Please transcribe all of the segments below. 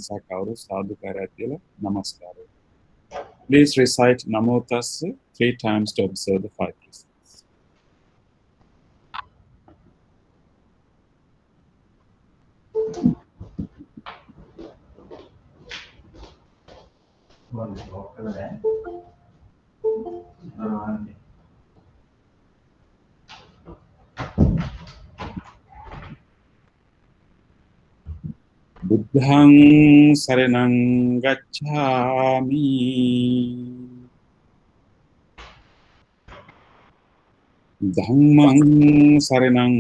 නිසා කවුරු සාදුකාරය කියලා නමස්කාරය. Please recite Namo Tassa 3 times to observe the 5 precepts. Buddhang saranang gacchami. Dhammang saranang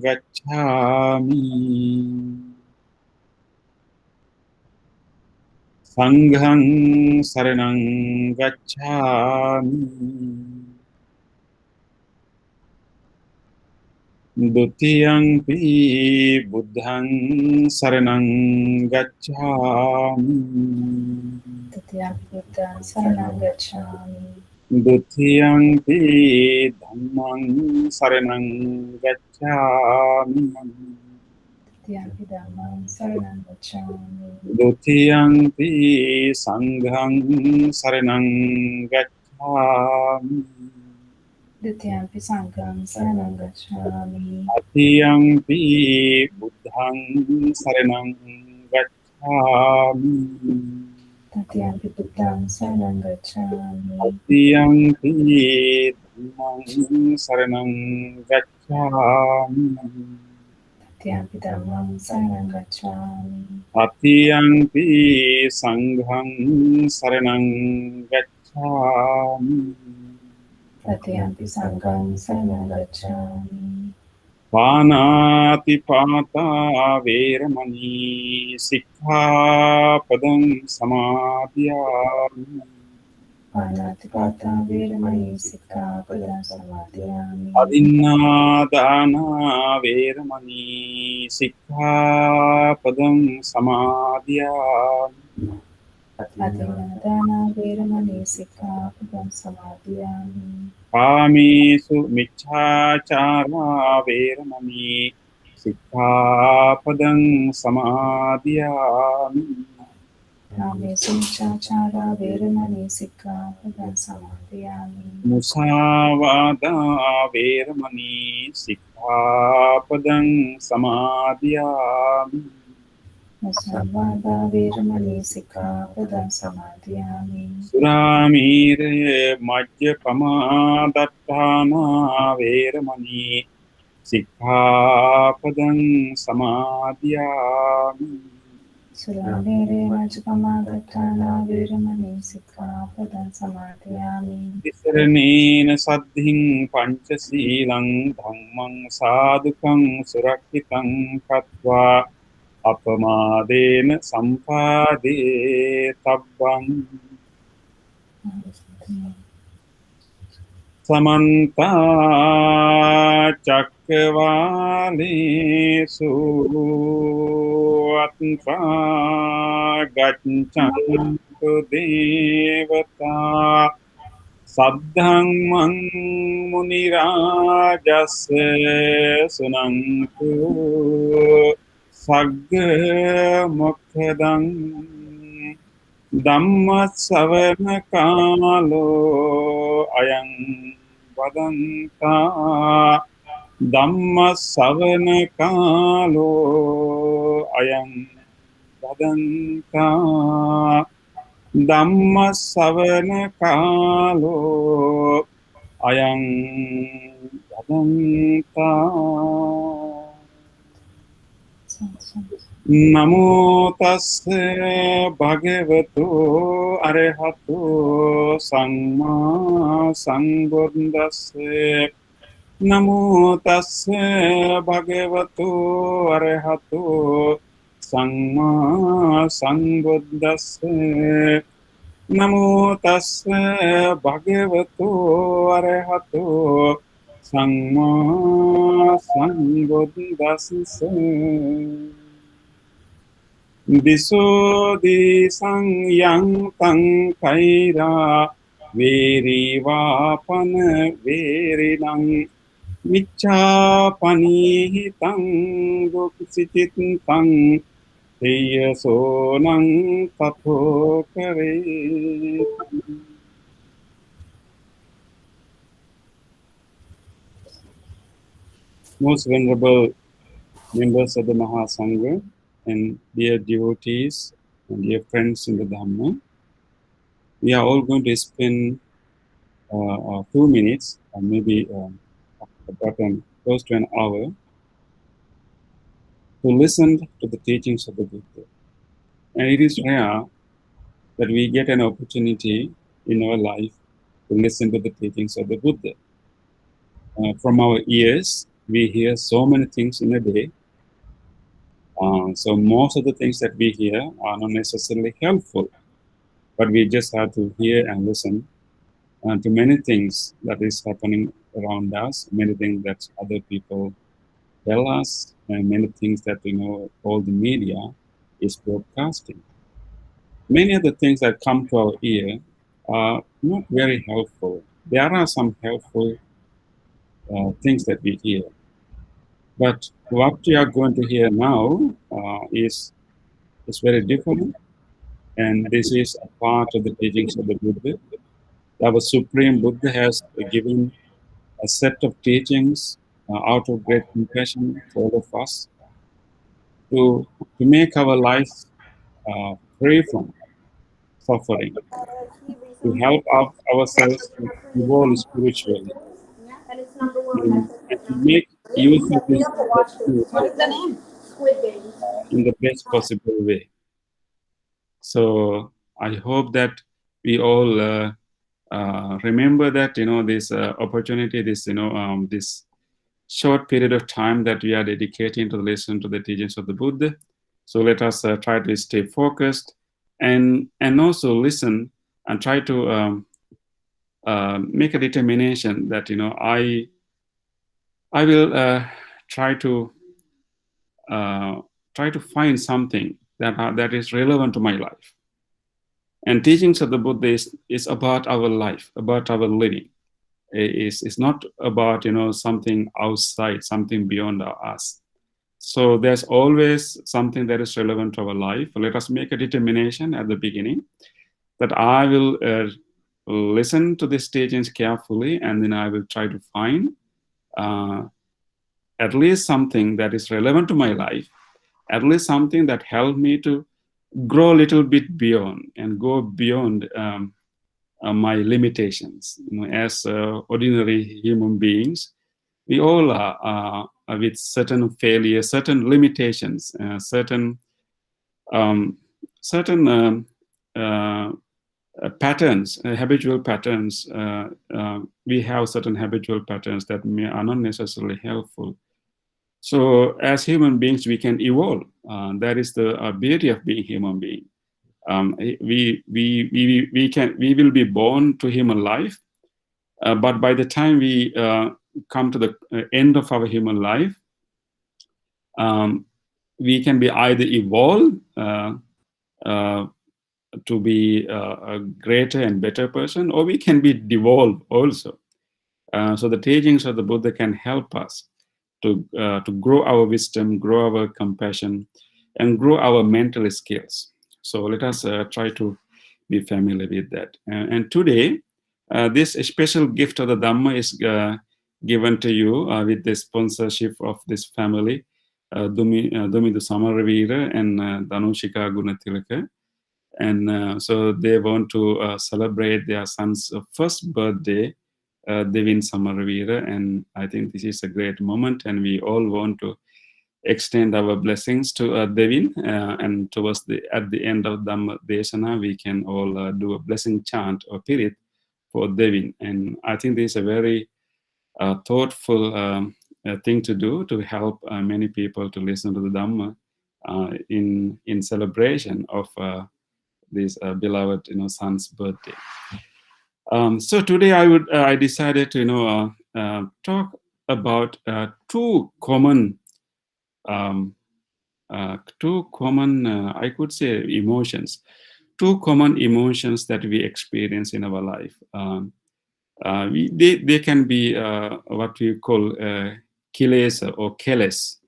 gacchami. Sanghang saranang gacchami. Dutiyampi buddhang saranang gacchami. Dutiyampi buddhang saranang gacchami. Dutiyampi dhammang saranang gacchami. Dutiyampi dhammang saranang gacchami. Dutiyampi sanghang saranang gacchami. Dutiyampi sanghang saranang gacchami. Atiyampi buddhang saranang gacchami. Tatiyampi buddhang saranang gacchami. Atiyampi dhammang saranang gacchami. Tatiyampi dhammang saranang gacchami. Atiyampi sanghang saranang gacchami. Tatiyampi sanghang saranang gacchami. Panati pata veramani sikkhapadam samadhiyami. Panatipata veramani sikkhapadam samadhiyami. Adinnādāna veramani sikkhapadam samadhiyami. Adinnādāna veramani sikkhapadam samadhiyami. Kāmesu miccācārā veramani sikkhapadam samadhiyami. Kāmesu miccācārā veramani sikkhapadam samadhiyami. Musāvādā veramani sikkhapadam samadhiyami. Musāvādā veramani sikkhapadam samadhiyami. Surāmīre majjapamādattānā veramani sikkhapadam samadhiyami. Surāmīre majjapamādattānā veramani sikkhapadam samadhiyami. Tisaranena saddhiṃ pañcasīlaṃ dhammaṃ sādhukaṃ surakkitaṃ kattvā apamādena sampādē tabbaṃ. Samantā cakkavālesu atrā gacchantu devatā saddhammam munirājassa sunantu sagga mokkhadan Dhammasavana kālo ayam vadantā. Dhammasavana kālo ayam vadantā. Dhammasavana kālo ayam vadantā. Namo tassa bhagavato arahato samma sambuddhassa. Namo tassa bhagavato arahato samma sambuddhassa. Namo tassa bhagavato arahato samma sambuddhassa. Disodi sangyang tang kaira veri vapana verilang micha panihitang duksitit tang Teya sonang tato kare. Most venerable members of the Mahasangha and dear devotees and dear friends in the Dhamma, we are all going to spend 2 minutes or maybe about close to an hour to listen to the teachings of the Buddha. And it is rare that we get an opportunity in our life to listen to the teachings of the Buddha. From our ears, we hear so many things in a day. So most of the things that we hear are not necessarily helpful, but we just have to hear and listen to many things that is happening around us, many things that other people tell us, and many things that all the media is broadcasting. Many of the things that come to our ear are not very helpful. There are some helpful things that we hear, but what we are going to hear now is very different, and this is a part of the teachings of the Buddha. Our Supreme Buddha has given a set of teachings out of great compassion for all of us to make our life free from suffering, to help ourselves to evolve spiritually, and to make use of this opportunity in the best possible way. So I hope that we all remember that this opportunity, this short period of time that we are dedicating to listen to the teachings of the Buddha. So let us try to stay focused and also listen and try to make a determination that I will try to find something that is relevant to my life. And teachings of the Buddha is about our life, about our living. It's not about something outside, something beyond us. So there's always something that is relevant to our life. Let us make a determination at the beginning that I will listen to these teachings carefully, and then I will try to find at least something that is relevant to my life, at least something that helped me to grow a little bit beyond and go beyond my limitations. As ordinary human beings, we all are with certain failures, certain limitations, certain patterns, habitual patterns. We have certain habitual patterns that are not necessarily helpful. So as human beings, we can evolve. That is the beauty of being human being. We will be born to human life, but by the time we come to the end of our human life, we can be either evolved to be a greater and better person, or we can be devolved also. So the teachings of the Buddha can help us to grow our wisdom, grow our compassion, and grow our mental skills. So let us try to be familiar with that. And today, this special gift of the Dhamma is given to you with the sponsorship of this family, Dumidu Samaravira and Dhanushika Gunatilaka. And so they want to celebrate their son's first birthday, Devin Samaravira, and I think this is a great moment, and we all want to extend our blessings to Devin, and at the end of Dhamma Desana, we can all do a blessing chant or pirit for Devin, and I think this is a very thoughtful thing to do to help many people to listen to the Dhamma in celebration of this beloved son's birthday. So today I decided to talk about two common I could say emotions, two common emotions that we experience in our life. They can be what we call kilesa or keles.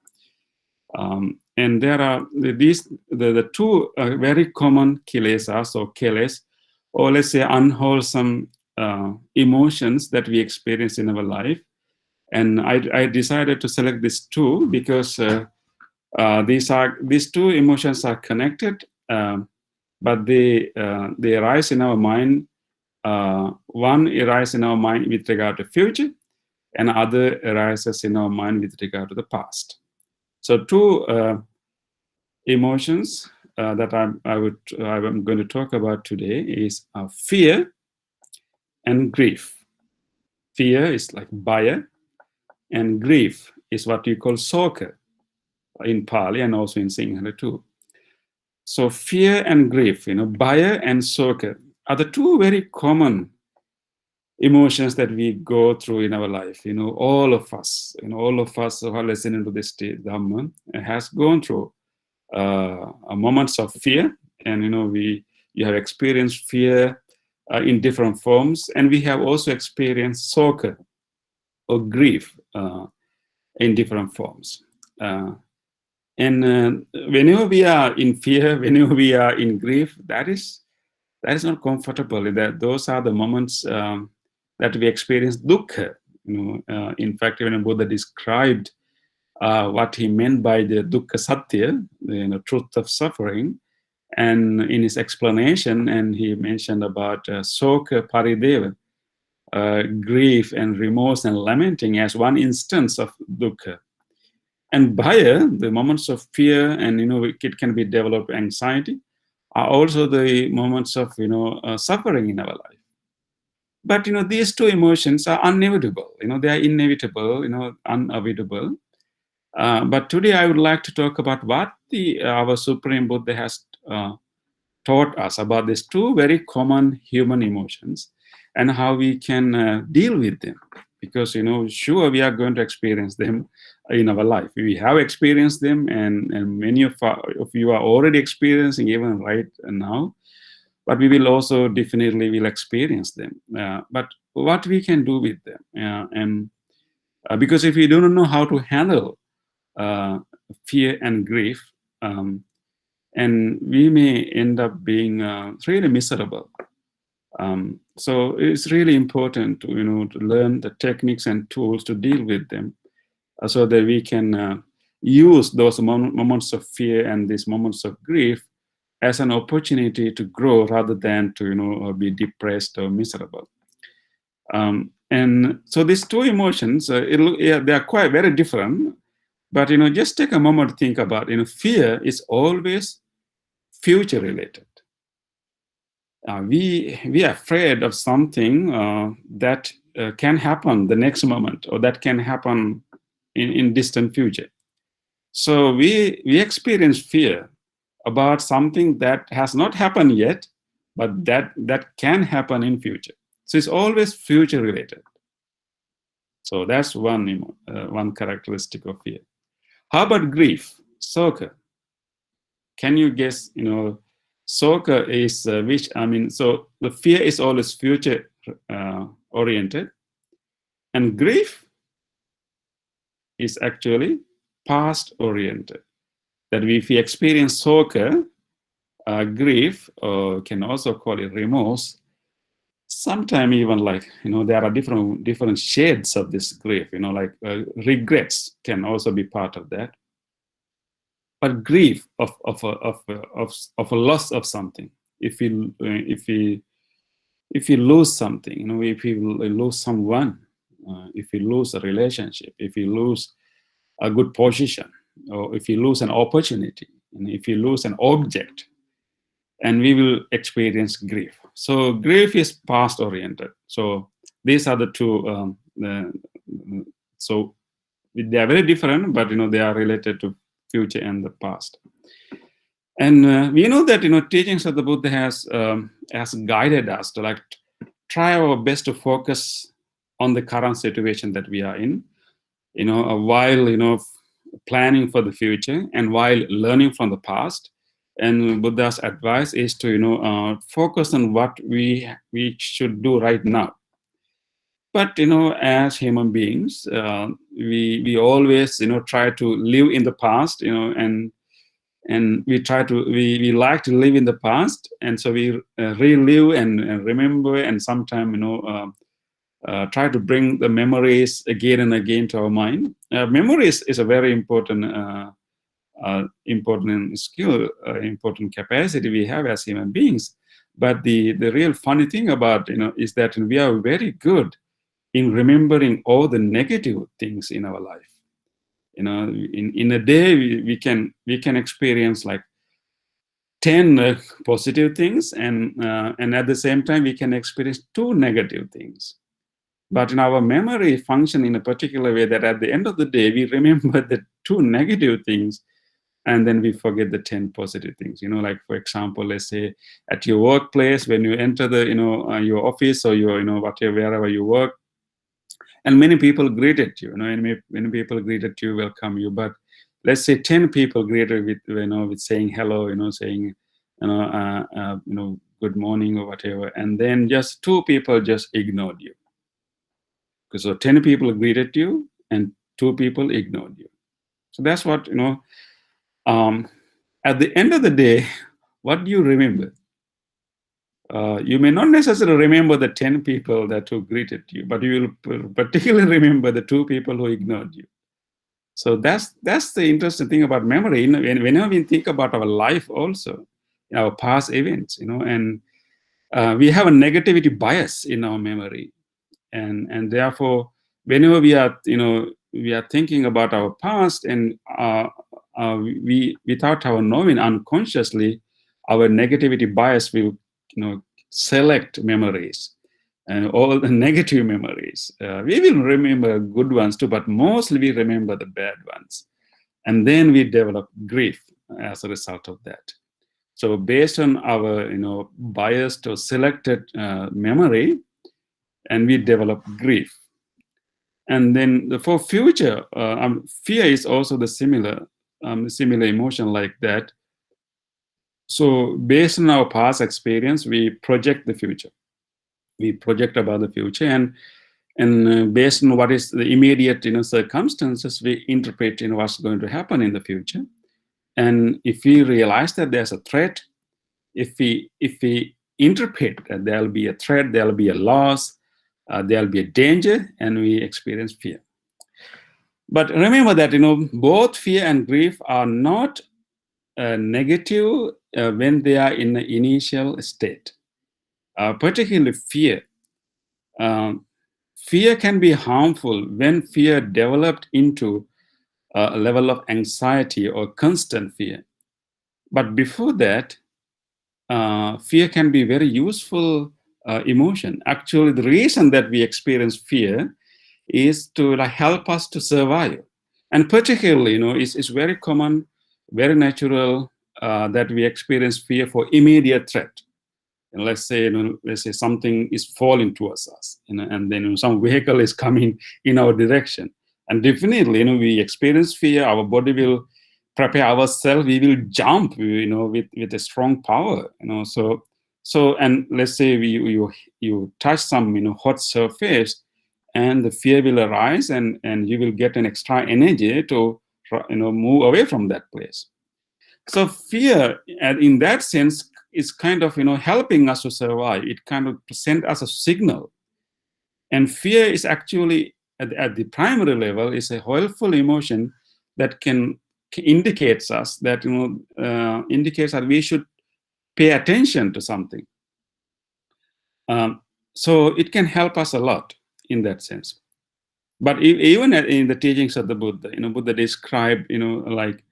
And there are these the two very common kilesas or keles, or let's say unwholesome emotions that we experience in our life. And I decided to select these two because these two emotions are connected, but they arise in our mind. One arises in our mind with regard to future, and other arises in our mind with regard to the past. So two emotions that I'm going to talk about today is fear and grief. Fear is like bhaya, and grief is what you call soka in Pali and also in Sinhala too. So fear and grief, bhaya and soka are the two very common emotions that we go through in our life. All of us who are listening to this Dhamma has gone through moments of fear, and you have experienced fear in different forms, and we have also experienced soka or grief in different forms. And whenever we are in fear, whenever we are in grief, that is not comfortable. Those are the moments that we experience dukkha. In fact, when Buddha described what he meant by the dukkha satya, the truth of suffering, and in his explanation, and he mentioned about soka parideva, grief and remorse and lamenting as one instance of dukkha. And bhaya, the moments of fear, and it can be developed anxiety, are also the moments of suffering in our life. But these two emotions are unavoidable. They are inevitable. Unavoidable. But today I would like to talk about what our Supreme Buddha has taught us about these two very common human emotions and how we can deal with them. Because sure, we are going to experience them in our life. We have experienced them, and many of you are already experiencing even right now. But we will also definitely will experience them. But what we can do with them, and because if we do not know how to handle fear and grief, and we may end up being really miserable. So it's really important to to learn the techniques and tools to deal with them, so that we can use those moments of fear and these moments of grief as an opportunity to grow rather than to be depressed or miserable. And so these two emotions, they are quite very different. But just take a moment to think about. Fear is always future related. We are afraid of something that can happen the next moment, or that can happen in distant future. So we experience fear about something that has not happened yet, but that can happen in future. So it's always future related. So that's one characteristic of fear. How about grief? Soka. Can you guess? Soka is which? So the fear is always future oriented, and grief is actually past oriented. That if we experience soka, grief, or can also call it remorse, sometimes even like there are different shades of this grief. Like regrets can also be part of that. But grief of a loss of something, if we lose something, if we lose someone, if we lose a relationship, if we lose a good position, or if we lose an opportunity, and if we lose an object, and we will experience grief. So grief is past oriented. So these are the two. So they are very different, but they are related to future and the past. And we know that teachings of the Buddha has guided us to like try our best to focus on the current situation that we are in, while planning for the future and while learning from the past. And Buddha's advice is to focus on what we should do right now. But as human beings, we always try to live in the past, and and we like to live in the past, and so we relive and remember, and sometimes try to bring the memories again and again to our mind. Memories is a very important important skill, important capacity we have as human beings. But the real funny thing about is that we are very good in remembering all the negative things in our life. In a day we can experience like 10 positive things, and at the same time we can experience 2 negative things. But in our memory function in a particular way that at the end of the day we remember the 2 negative things, and then we forget the 10 positive things. Like for example, let's say at your workplace, when you enter the your office or your whatever, wherever you work, and many people greeted you, and many people greeted you, welcome you, but let's say 10 people greeted with with saying hello, saying good morning or whatever, and then just 2 people just ignored you. So 10 people greeted you and 2 people ignored you. So that's what at the end of the day, what do you remember? You may not necessarily remember the 10 people that who greeted you, but you will particularly remember the 2 people who ignored you. So that's the interesting thing about memory. Whenever we think about our life also, our past events, and we have a negativity bias in our memory. And therefore, whenever we are thinking about our past, and we, without our knowing, unconsciously, our negativity bias will select memories, and all the negative memories. We will remember good ones too, but mostly we remember the bad ones, and then we develop grief as a result of that. So based on our biased or selected memory, and we develop grief. And then for future, fear is also the similar emotion like that. So based on our past experience, we project the future. We project about the future, and based on what is the immediate circumstances, we interpret what's going to happen in the future. And if we realize that there's a threat, if we interpret that there'll be a threat, there'll be a loss, there'll be a danger, and we experience fear. But remember that both fear and grief are not negative when they are in the initial state. Particularly fear. Fear can be harmful when fear developed into a level of anxiety or constant fear. But before that, fear can be very useful emotion. Actually, the reason that we experience fear is to help us to survive. And particularly, it's very common, very natural that we experience fear for immediate threat. And let's say something is falling towards us, and then some vehicle is coming in our direction, and definitely, we experience fear. Our body will prepare ourselves. We will jump, with a strong power, So, and let's say you touch some, hot surface, and the fear will arise, and you will get an extra energy to, move away from that place. So fear, in that sense, is kind of helping us to survive. It kind of sends us a signal, and fear is actually at the primary level is a helpful emotion that can indicates us that indicates that we should pay attention to something. So it can help us a lot in that sense. But even in the teachings of the Buddha, Buddha described like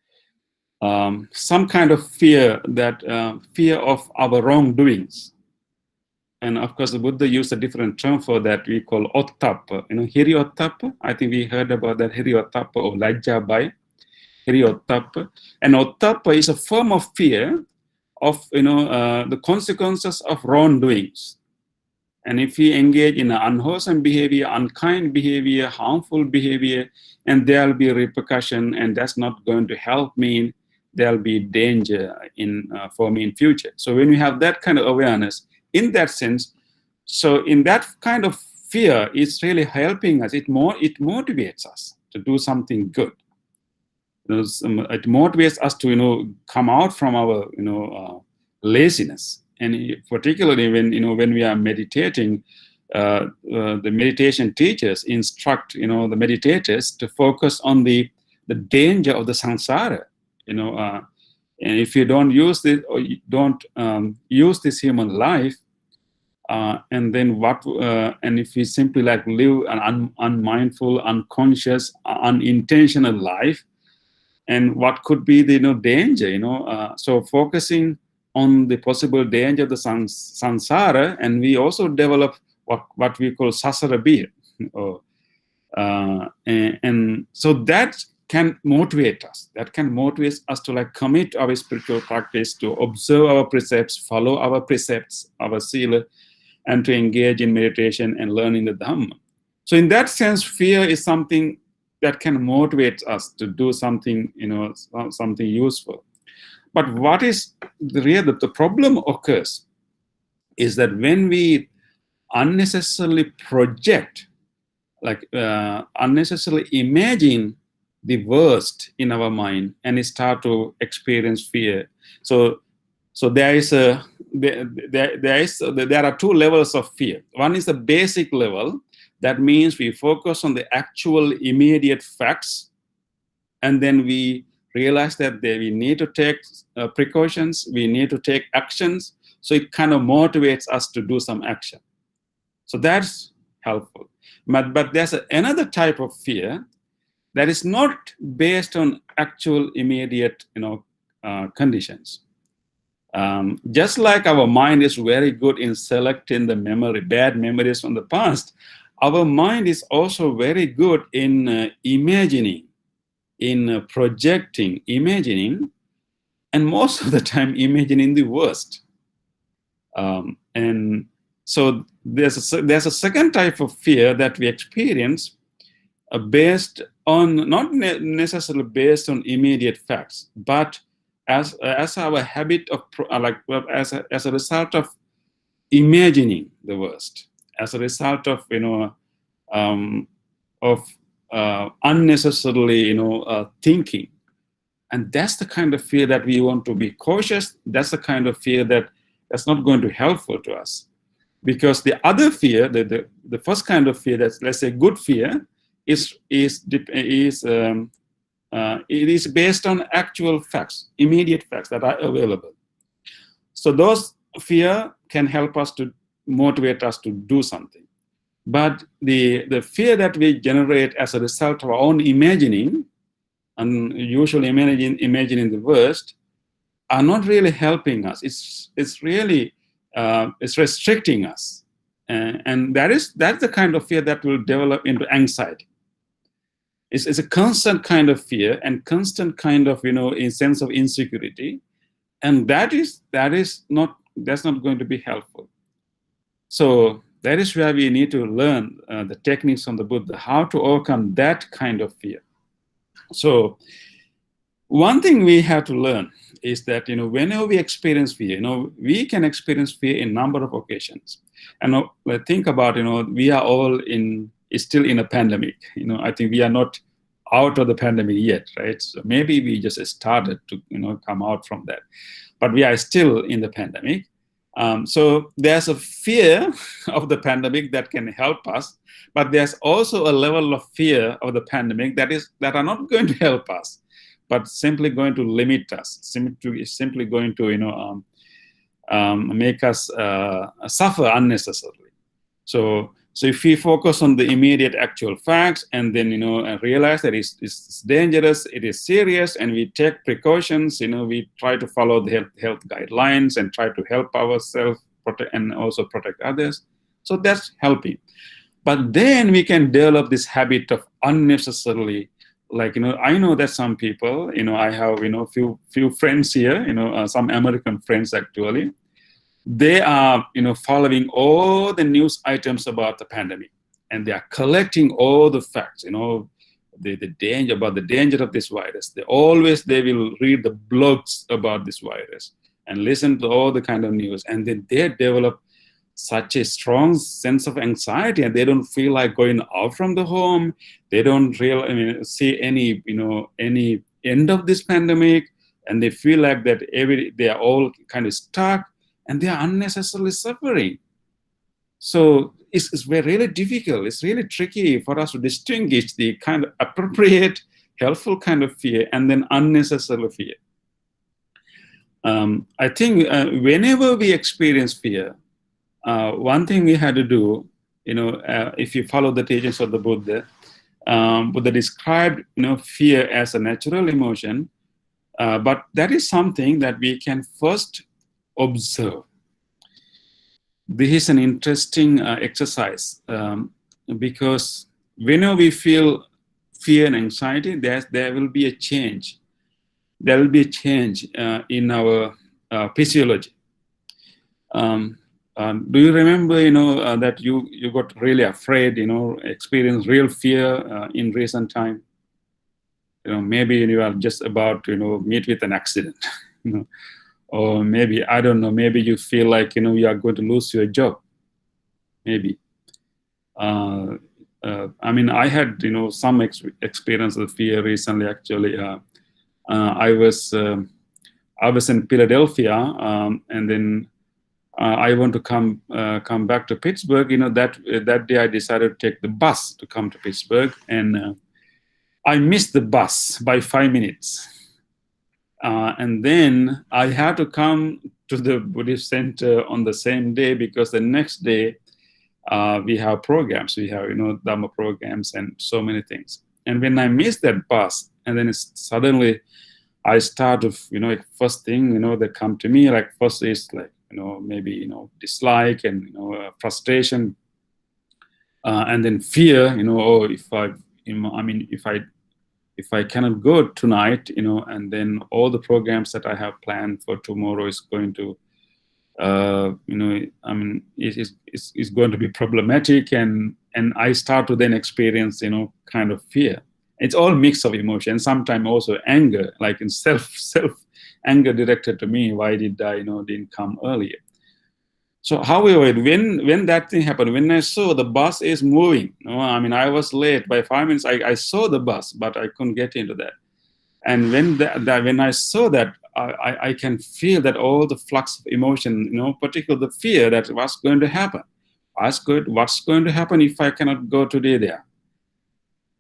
some kind of fear, that fear of our wrongdoings. And of course, the Buddha used a different term for that. We call ottappa. Hiri ottappa. I think we heard about that, hiri ottappa or lajja bai. Hiri ottappa. And ottappa is a form of fear of the consequences of wrongdoings. And if we engage in unwholesome behavior, unkind behavior, harmful behavior, and there'll be repercussion, and that's not going to help me, there'll be danger for me in future. So when we have that kind of awareness, in that sense, so in that kind of fear, it's really helping us. It motivates us to do something good. it motivates us to come out from our laziness. And particularly when we are meditating, the meditation teachers instruct the meditators to focus on the danger of the samsara. And if you don't use this, or you don't use this human life, and then and if we simply live an unmindful, unconscious, unintentional life, and what could be the danger, so focusing on the possible danger of the samsara, and we also develop what we call sasara beer. And so that can motivate us. That can motivate us to commit our spiritual practice, to observe our precepts, follow our precepts, our sila, and to engage in meditation and learning the Dhamma. So in that sense, fear is something that can motivate us to do something, something useful. But what is the problem occurs is that when we unnecessarily project, unnecessarily imagine the worst in our mind and start to experience fear. So there are two levels of fear. One is the basic level. That means we focus on the actual immediate facts, and then we realize that we need to take precautions, we need to take actions. So it kind of motivates us to do some action. So that's helpful. But there's another type of fear that is not based on actual immediate conditions. Just like our mind is very good in selecting the bad memories from the past, our mind is also very good in imagining, in projecting, imagining, and most of the time imagining the worst. And so there's a second type of fear that we experience based on, not necessarily based on immediate facts, but as our habit of as a result of imagining the worst, as a result of unnecessarily thinking. And that's the kind of fear that we want to be cautious. That's the kind of fear that's not going to be helpful to us, because the other fear, the first kind of fear, that's, let's say, good fear, it is based on actual facts, immediate facts that are available. So those fear can help us to motivate us to do something. But the fear that we generate as a result of our own imagining, and usually imagining the worst, are not really helping us. It's really it's restricting us, and that's the kind of fear that will develop into anxiety. It's a constant kind of fear and constant kind of a sense of insecurity, and that's not going to be helpful. So that is where we need to learn the techniques from the Buddha, how to overcome that kind of fear. So one thing we have to learn is that whenever we experience fear, we can experience fear in a number of occasions. And think about we are all still in a pandemic. I think we are not out of the pandemic yet, right? So maybe we just started to come out from that, but we are still in the pandemic. So there's a fear of the pandemic that can help us, but there's also a level of fear of the pandemic that are not going to help us, but simply going to limit us, simply going to make us suffer unnecessarily. So if we focus on the immediate actual facts, and then and realize that it's dangerous, it is serious, and we take precautions, we try to follow the health guidelines and try to help ourselves and also protect others. So that's helping. But then we can develop this habit of unnecessarily, I know that some people, I have few friends here, some American friends actually. They are following all the news items about the pandemic, and they are collecting all the facts, the danger of this virus. They will read the blogs about this virus and listen to all the kind of news, and then they develop such a strong sense of anxiety, and they don't feel like going out from the home. They don't really see any end of this pandemic, and they feel like that they are all kind of stuck, and they are unnecessarily suffering. So it's really difficult. It's really tricky for us to distinguish the kind of appropriate, helpful kind of fear and then unnecessary fear. I think whenever we experience fear, one thing we had to do, if you follow the teachings of the Buddha, Buddha described, fear as a natural emotion, but that is something that we can first observe. This is an interesting exercise because whenever we feel fear and anxiety, there will be a change. There will be a change in our physiology. Do you remember, that you got really afraid, experienced real fear in recent time? Maybe you are just about to, meet with an accident, or maybe, I don't know, maybe you feel like, you are going to lose your job. Maybe. I mean, I had, some experience of fear recently, actually. I was in Philadelphia, and then I want to come back to Pittsburgh. That day I decided to take the bus to come to Pittsburgh, and I missed the bus by 5 minutes. And then I had to come to the Buddhist center on the same day, because the next day we have programs. We have, Dhamma programs and so many things. And when I missed that bus, and then suddenly I start to, first thing, that come to me, like first is like, maybe, dislike and, frustration, and then fear, oh, if I cannot go tonight, and then all the programs that I have planned for tomorrow is going to, it's going to be problematic, and I start to then experience, kind of fear. It's all mix of emotions, sometimes also anger, like in self anger directed to me. Why did I, didn't come earlier? So, however, when that thing happened, when I saw the bus is moving, I was late by 5 minutes. I saw the bus, but I couldn't get into that. And when I saw that, I can feel that all the flux of emotion, particularly the fear that what's going to happen. What's going to happen if I cannot go today there?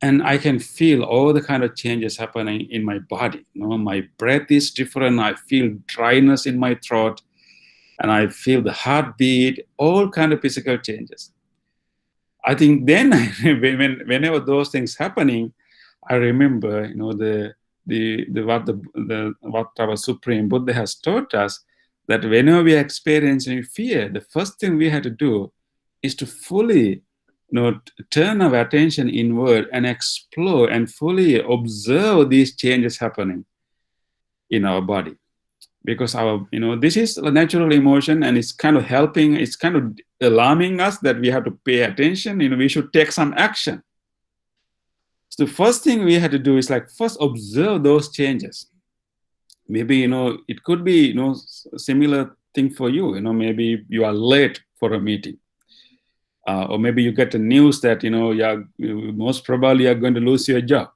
And I can feel all the kind of changes happening in my body. My breath is different. I feel dryness in my throat, and I feel the heartbeat, all kind of physical changes. I think then, whenever those things happening, I remember, what our Supreme Buddha has taught us, that whenever we are experiencing fear, the first thing we have to do is to fully, turn our attention inward and explore and fully observe these changes happening in our body. Because this is a natural emotion, and it's kind of helping, it's kind of alarming us that we have to pay attention, we should take some action. So the first thing we had to do is like first observe those changes. Maybe, it could be, similar thing for you, maybe you are late for a meeting. Or maybe you get the news that, most probably you're going to lose your job.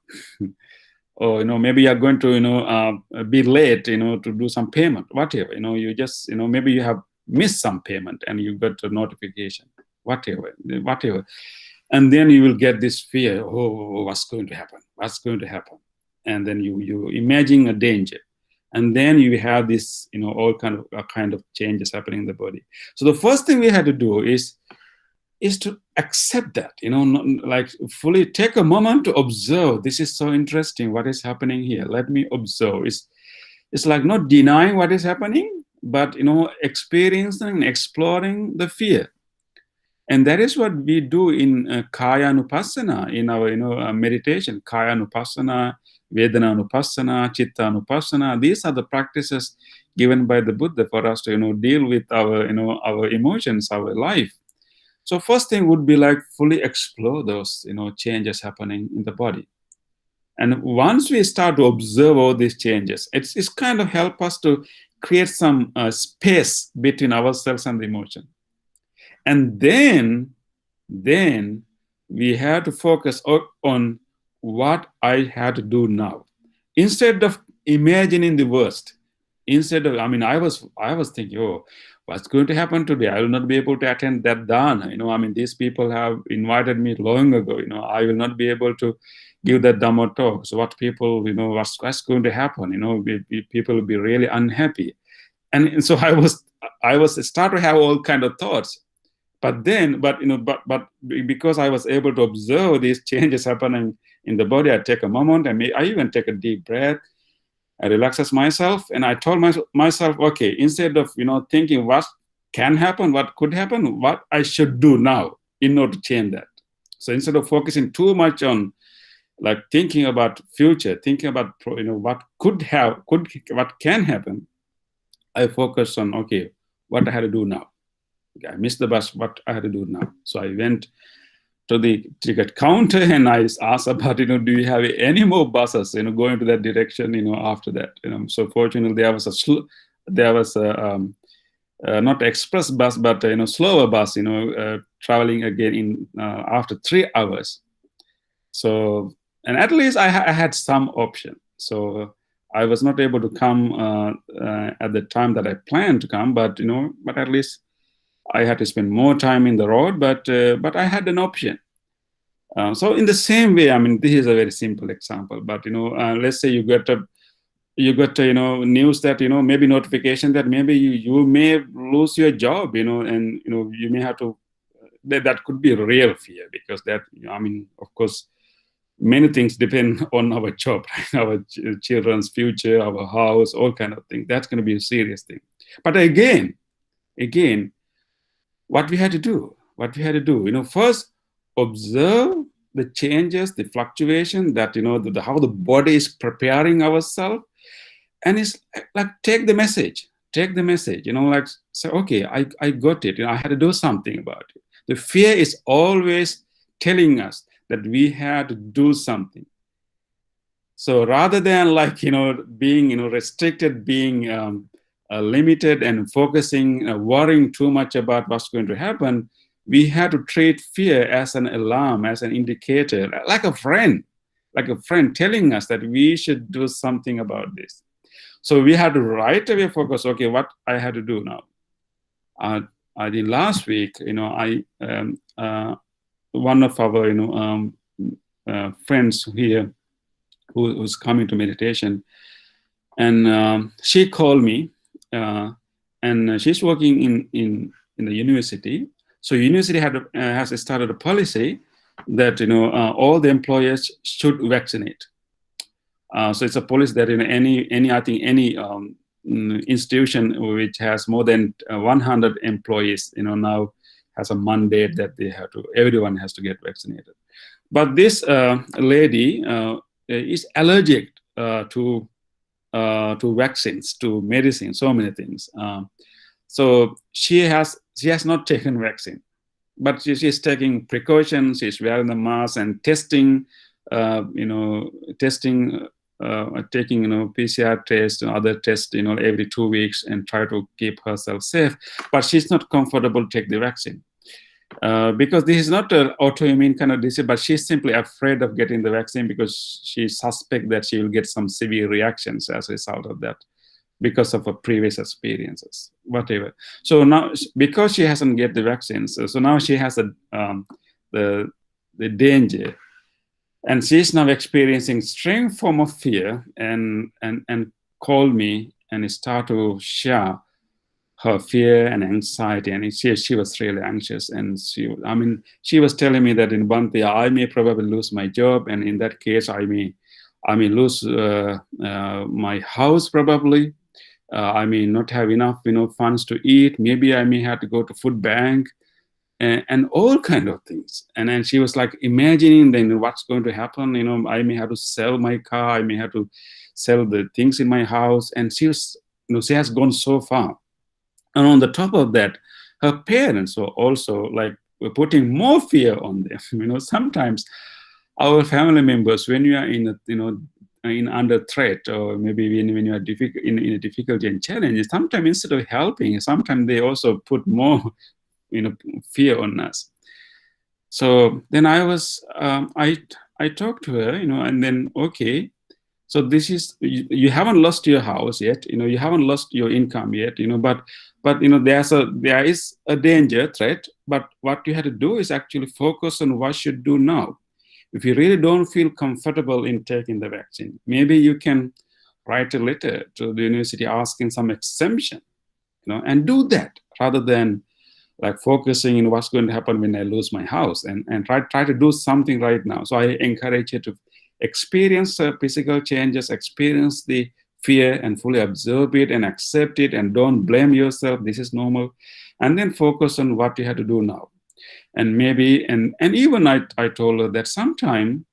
Or, maybe you're going to, be late, to do some payment, whatever, you just, maybe you have missed some payment and you got a notification, whatever. And then you will get this fear, oh, what's going to happen? What's going to happen? And then you imagine a danger. And then you have this, all kind of changes happening in the body. So the first thing we had to do is to accept that, like fully take a moment to observe. This is so interesting. What is happening here? Let me observe. It's like not denying what is happening, but, experiencing and exploring the fear. And that is what we do in Kaya Anupassana, in our meditation. Kaya Anupassana, Vedana Anupassana, Chitta Anupassana. These are the practices given by the Buddha for us to, deal with our, our emotions, our life. So first thing would be like fully explore those, changes happening in the body. And once we start to observe all these changes, it's kind of help us to create some space between ourselves and the emotion. And then we have to focus on what I had to do now. instead of imagining the worst, I was thinking, oh, what's going to happen today? I will not be able to attend that dana. These people have invited me long ago. I will not be able to give that Dhamma talk. So what people, what's going to happen? People will be really unhappy. And so I was start to have all kind of thoughts. But because I was able to observe these changes happening in the body, I take a moment, and I even take a deep breath. I relaxes myself, and I told myself, okay, instead of thinking what can happen, what could happen, what I should do now in order to change that. So instead of focusing too much on like thinking about future, thinking about what what can happen, I focused on, okay, what I had to do now. Okay, I missed the bus, what I had to do now. So I went to the ticket counter and I asked about, do you have any more buses, going to that direction, after that. So fortunately there was a not express bus, but slower bus, traveling again in after 3 hours. So, and at least I had some option. So I was not able to come at the time that I planned to come, but at least I had to spend more time in the road, but I had an option. So in the same way, this is a very simple example, but let's say you got news that maybe notification that maybe you may lose your job, and you may have to. That could be a real fear, because that of course, many things depend on our job, right? Our children's future, our house, all kind of things. That's going to be a serious thing. But again, what we had to do, first observe the changes, the fluctuation, that how the body is preparing ourselves, and it's like take the message, like say, okay, I got it, I had to do something about it. The fear is always telling us that we had to do something. So rather than like being restricted, being limited and focusing, worrying too much about what's going to happen, we had to treat fear as an alarm, as an indicator, like a friend telling us that we should do something about this. So we had to right away focus, okay, what I had to do now. I did last week, one of our friends here who's coming to meditation, and she called me, and she's working in the university. So university has started a policy that all the employers should vaccinate. So it's a policy that any institution which has more than 100 employees now has a mandate that everyone has to get vaccinated. But this lady is allergic to vaccines, to medicine, so many things. So she has not taken vaccine, but she's taking precautions. She's wearing the mask and testing, taking PCR test and other tests every 2 weeks, and try to keep herself safe. But she's not comfortable to take the vaccine. Because this is not an autoimmune kind of disease, but she's simply afraid of getting the vaccine because she suspects that she will get some severe reactions as a result of that, because of her previous experiences, whatever. So now, because she hasn't get the vaccines, so now she has the danger, and she's now experiencing extreme form of fear, and called me and start to share her fear and anxiety, and she was really anxious, and she was telling me that in one day I may probably lose my job, and in that case I may lose my house probably. I may not have enough funds to eat. Maybe I may have to go to food bank, and all kind of things. And then she was like imagining then what's going to happen. I may have to sell my car. I may have to sell the things in my house. And she has gone so far. And on the top of that, her parents were also like putting more fear on them. Sometimes our family members, when you are in under threat, or maybe when you are in a difficulty and challenges, sometimes instead of helping, sometimes they also put more fear on us. So then I talked to her, and then okay, So this is, you haven't lost your house yet, you haven't lost your income yet, but there is a danger threat. But what you have to do is actually focus on what you do now. If you really don't feel comfortable in taking the vaccine, maybe you can write a letter to the university asking some exemption, and do that rather than like focusing on what's going to happen when I lose my house, and try to do something right now. So I encourage you to experience physical changes, experience the fear and fully absorb it and accept it, and don't blame yourself. This is normal. And then focus on what you have to do now. And maybe, and even I told her that sometime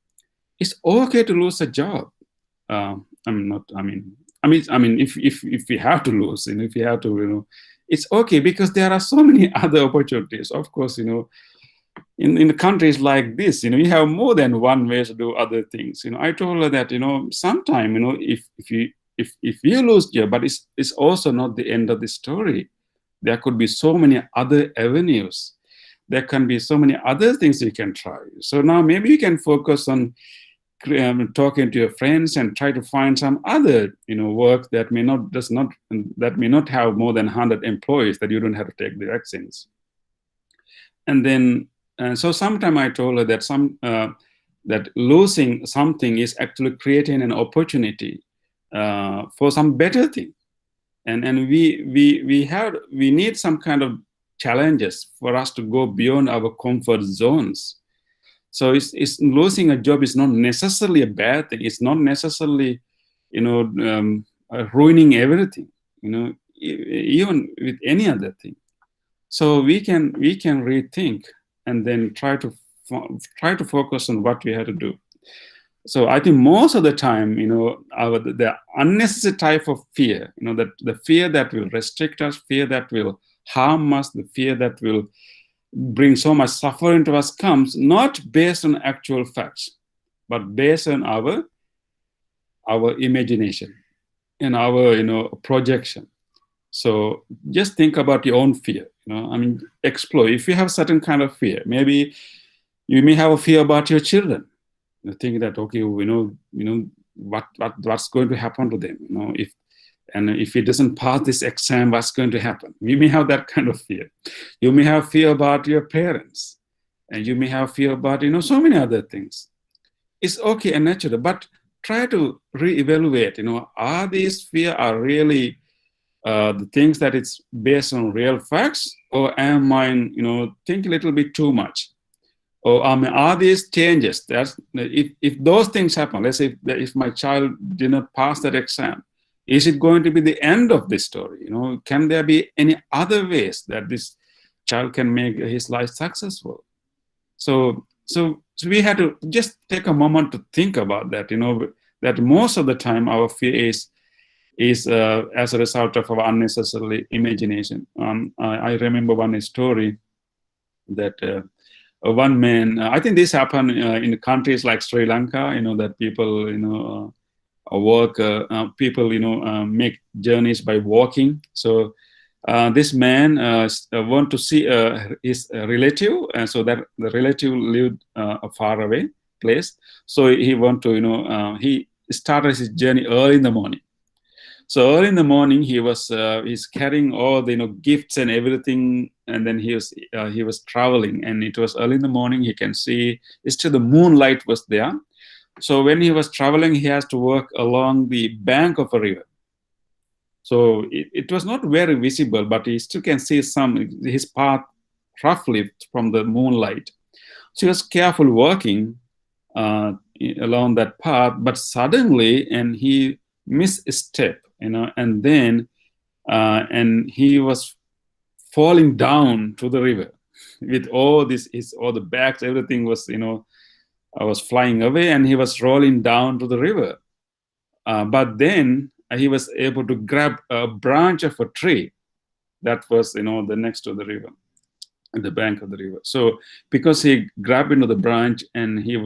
it's okay to lose a job. If we have to lose, if you have to, it's okay, because there are so many other opportunities. Of course, in countries like this, you have more than one way to do other things. I told her that, sometime, if you lose job, but it's also not the end of the story. There could be so many other avenues. There can be so many other things you can try. So now maybe you can focus on talking to your friends and try to find some other work that may not have more than 100 employees, that you don't have to take the vaccines. And then so sometime I told her that that losing something is actually creating an opportunity for some better thing. And we need some kind of challenges for us to go beyond our comfort zones. So it's losing a job is not necessarily a bad thing. It's not necessarily, ruining everything, even with any other thing. So we can rethink and then try to focus on what we have to do. So I think most of the time, the unnecessary type of fear, that the fear that will restrict us, fear that will harm us, the fear that will bring so much suffering to us, comes not based on actual facts, but based on our imagination and our projection. So just think about your own fear. Explore. If you have certain kind of fear, maybe you may have a fear about your children. You think that, okay, what's going to happen to them? If it doesn't pass this exam, what's going to happen? You may have that kind of fear. You may have fear about your parents, and you may have fear about so many other things. It's okay and natural, but try to reevaluate. Are these fear are really the things that it's based on real facts, or am I think a little bit too much? Or are these changes that if those things happen, let's say if my child did not pass that exam, is it going to be the end of this story? Can there be any other ways that this child can make his life successful? So we had to just take a moment to think about that. That most of the time our fear is as a result of our unnecessary imagination. I remember one story that one man. I think this happened in countries like Sri Lanka. That people people make journeys by walking. So this man want to see his relative, and so that the relative lived a far away place. So he want to he started his journey early in the morning. So early in the morning, he's carrying all the gifts and everything, and then he was traveling, and it was early in the morning. He can see still the moonlight was there. So when he was traveling, he has to walk along the bank of a river. So it was not very visible, but he still can see his path roughly from the moonlight. So he was careful walking along that path, but suddenly, and he missed a step, and then and he was falling down to the river with all the bags, everything was I was flying away, and he was rolling down to the river. But then he was able to grab a branch of a tree that was, the next to the river, at the bank of the river. So because he grabbed into the branch, and he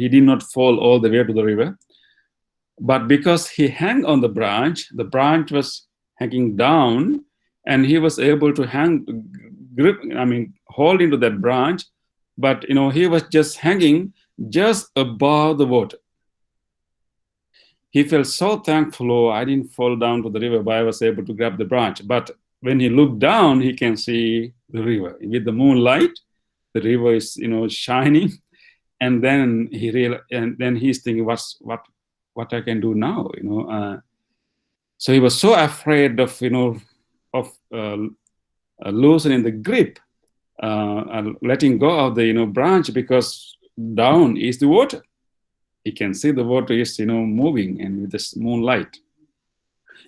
did not fall all the way to the river, but because he hung on the branch was hanging down, and he was able to hold into that branch, but he was just hanging just above the water. he felt so thankful, oh, I didn't fall down to the river, but I was able to grab the branch. But when he looked down, he can see the river. With the moonlight, the river is, shining. And then he's thinking, what I can do now, so he was so afraid of, of loosening the grip, letting go of the, branch, because down is the water. He can see the water is, moving, and with this moonlight.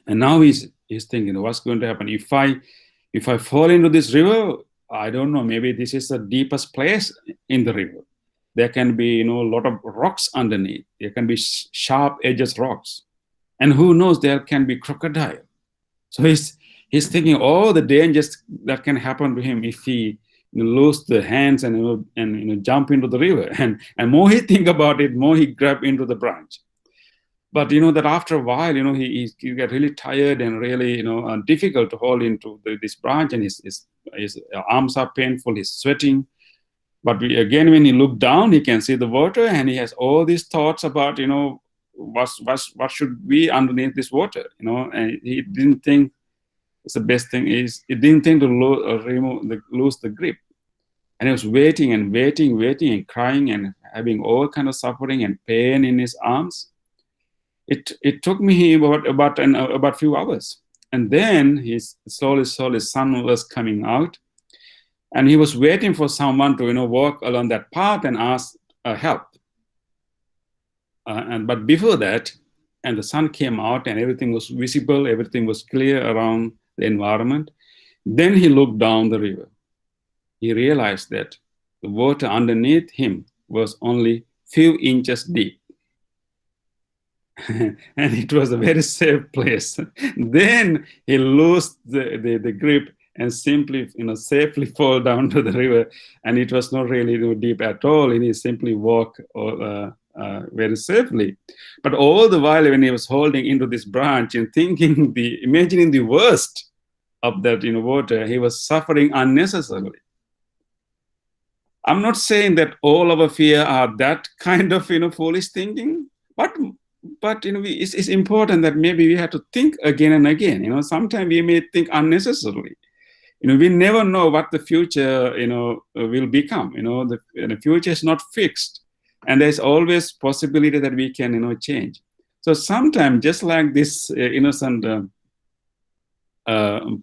And now he's thinking, what's going to happen if I fall into this river? I don't know. Maybe this is the deepest place in the river. There can be, a lot of rocks underneath. There can be sharp edges rocks, and who knows, there can be crocodile. So he's thinking all the dangers that can happen to him if he lose the hands and jump into the river. And more he think about it, more he grab into the branch. But that after a while, he get really tired and really difficult to hold into this branch, and his arms are painful. He's sweating. But again, when he look down, he can see the water, and he has all these thoughts about what should be underneath this water. And he didn't think. It's the best thing is he didn't think to lose the grip. And he was waiting and crying and having all kind of suffering and pain in his arms. It took me about a few hours. And then his slowly sun was coming out. And he was waiting for someone to walk along that path and ask help. But before that, and the sun came out and everything was visible, everything was clear around the environment. Then he looked down the river. He realized that the water underneath him was only few inches deep. And it was a very safe place. Then he loosed the grip and simply safely fall down to the river. And it was not really deep at all. And he simply walked very safely. But all the while when he was holding into this branch and thinking, imagining the worst of that water, he was suffering unnecessarily. I'm not saying that all our fear are that kind of foolish thinking, but it's important that maybe we have to think again and again. Sometimes we may think unnecessarily. We never know what the future will become. The future is not fixed. And there's always possibility that we can, change. So sometimes, just like this innocent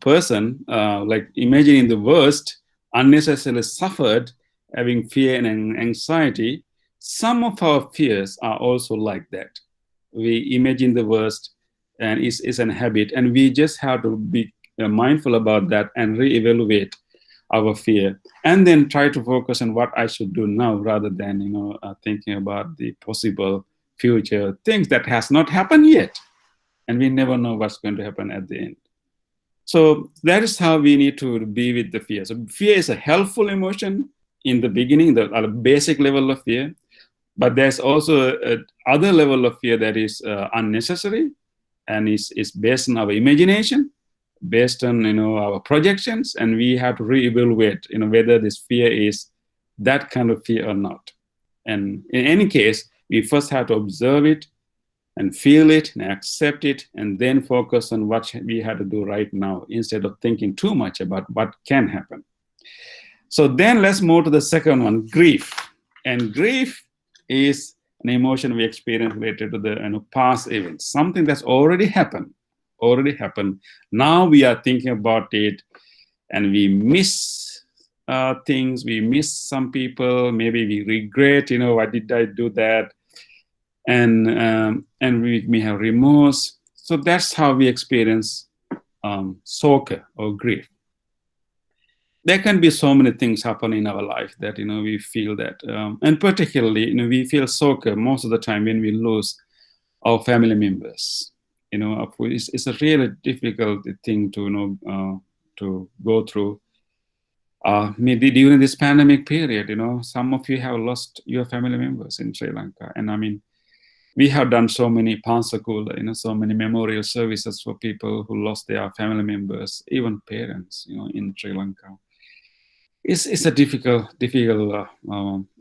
person, like imagining the worst, unnecessarily suffered, having fear and anxiety, some of our fears are also like that. We imagine the worst, and it's an habit, and we just have to be mindful about that and reevaluate our fear, and then try to focus on what I should do now, rather than thinking about the possible future things that has not happened yet, and we never know what's going to happen at the end. So that is how we need to be with the fear. So fear is a helpful emotion in the beginning, the basic level of fear, but there's also other level of fear that is unnecessary, and is based on our imagination, based on our projections, and we have to reevaluate whether this fear is that kind of fear or not. And in any case, we first have to observe it and feel it and accept it, and then focus on what we have to do right now, instead of thinking too much about what can happen. So then let's move to the second one, grief. And grief is an emotion we experience related to the past events, something that's already happened. Now we are thinking about it, and we miss things. We miss some people. Maybe we regret, why did I do that? And we may have remorse. So that's how we experience soka or grief. There can be so many things happen in our life that we feel that, and particularly we feel soka most of the time when we lose our family members. It's a really difficult thing to go through. Maybe during this pandemic period, some of you have lost your family members in Sri Lanka, and I mean, we have done so many pansakula, so many memorial services for people who lost their family members, even parents, in Sri Lanka. It's a difficult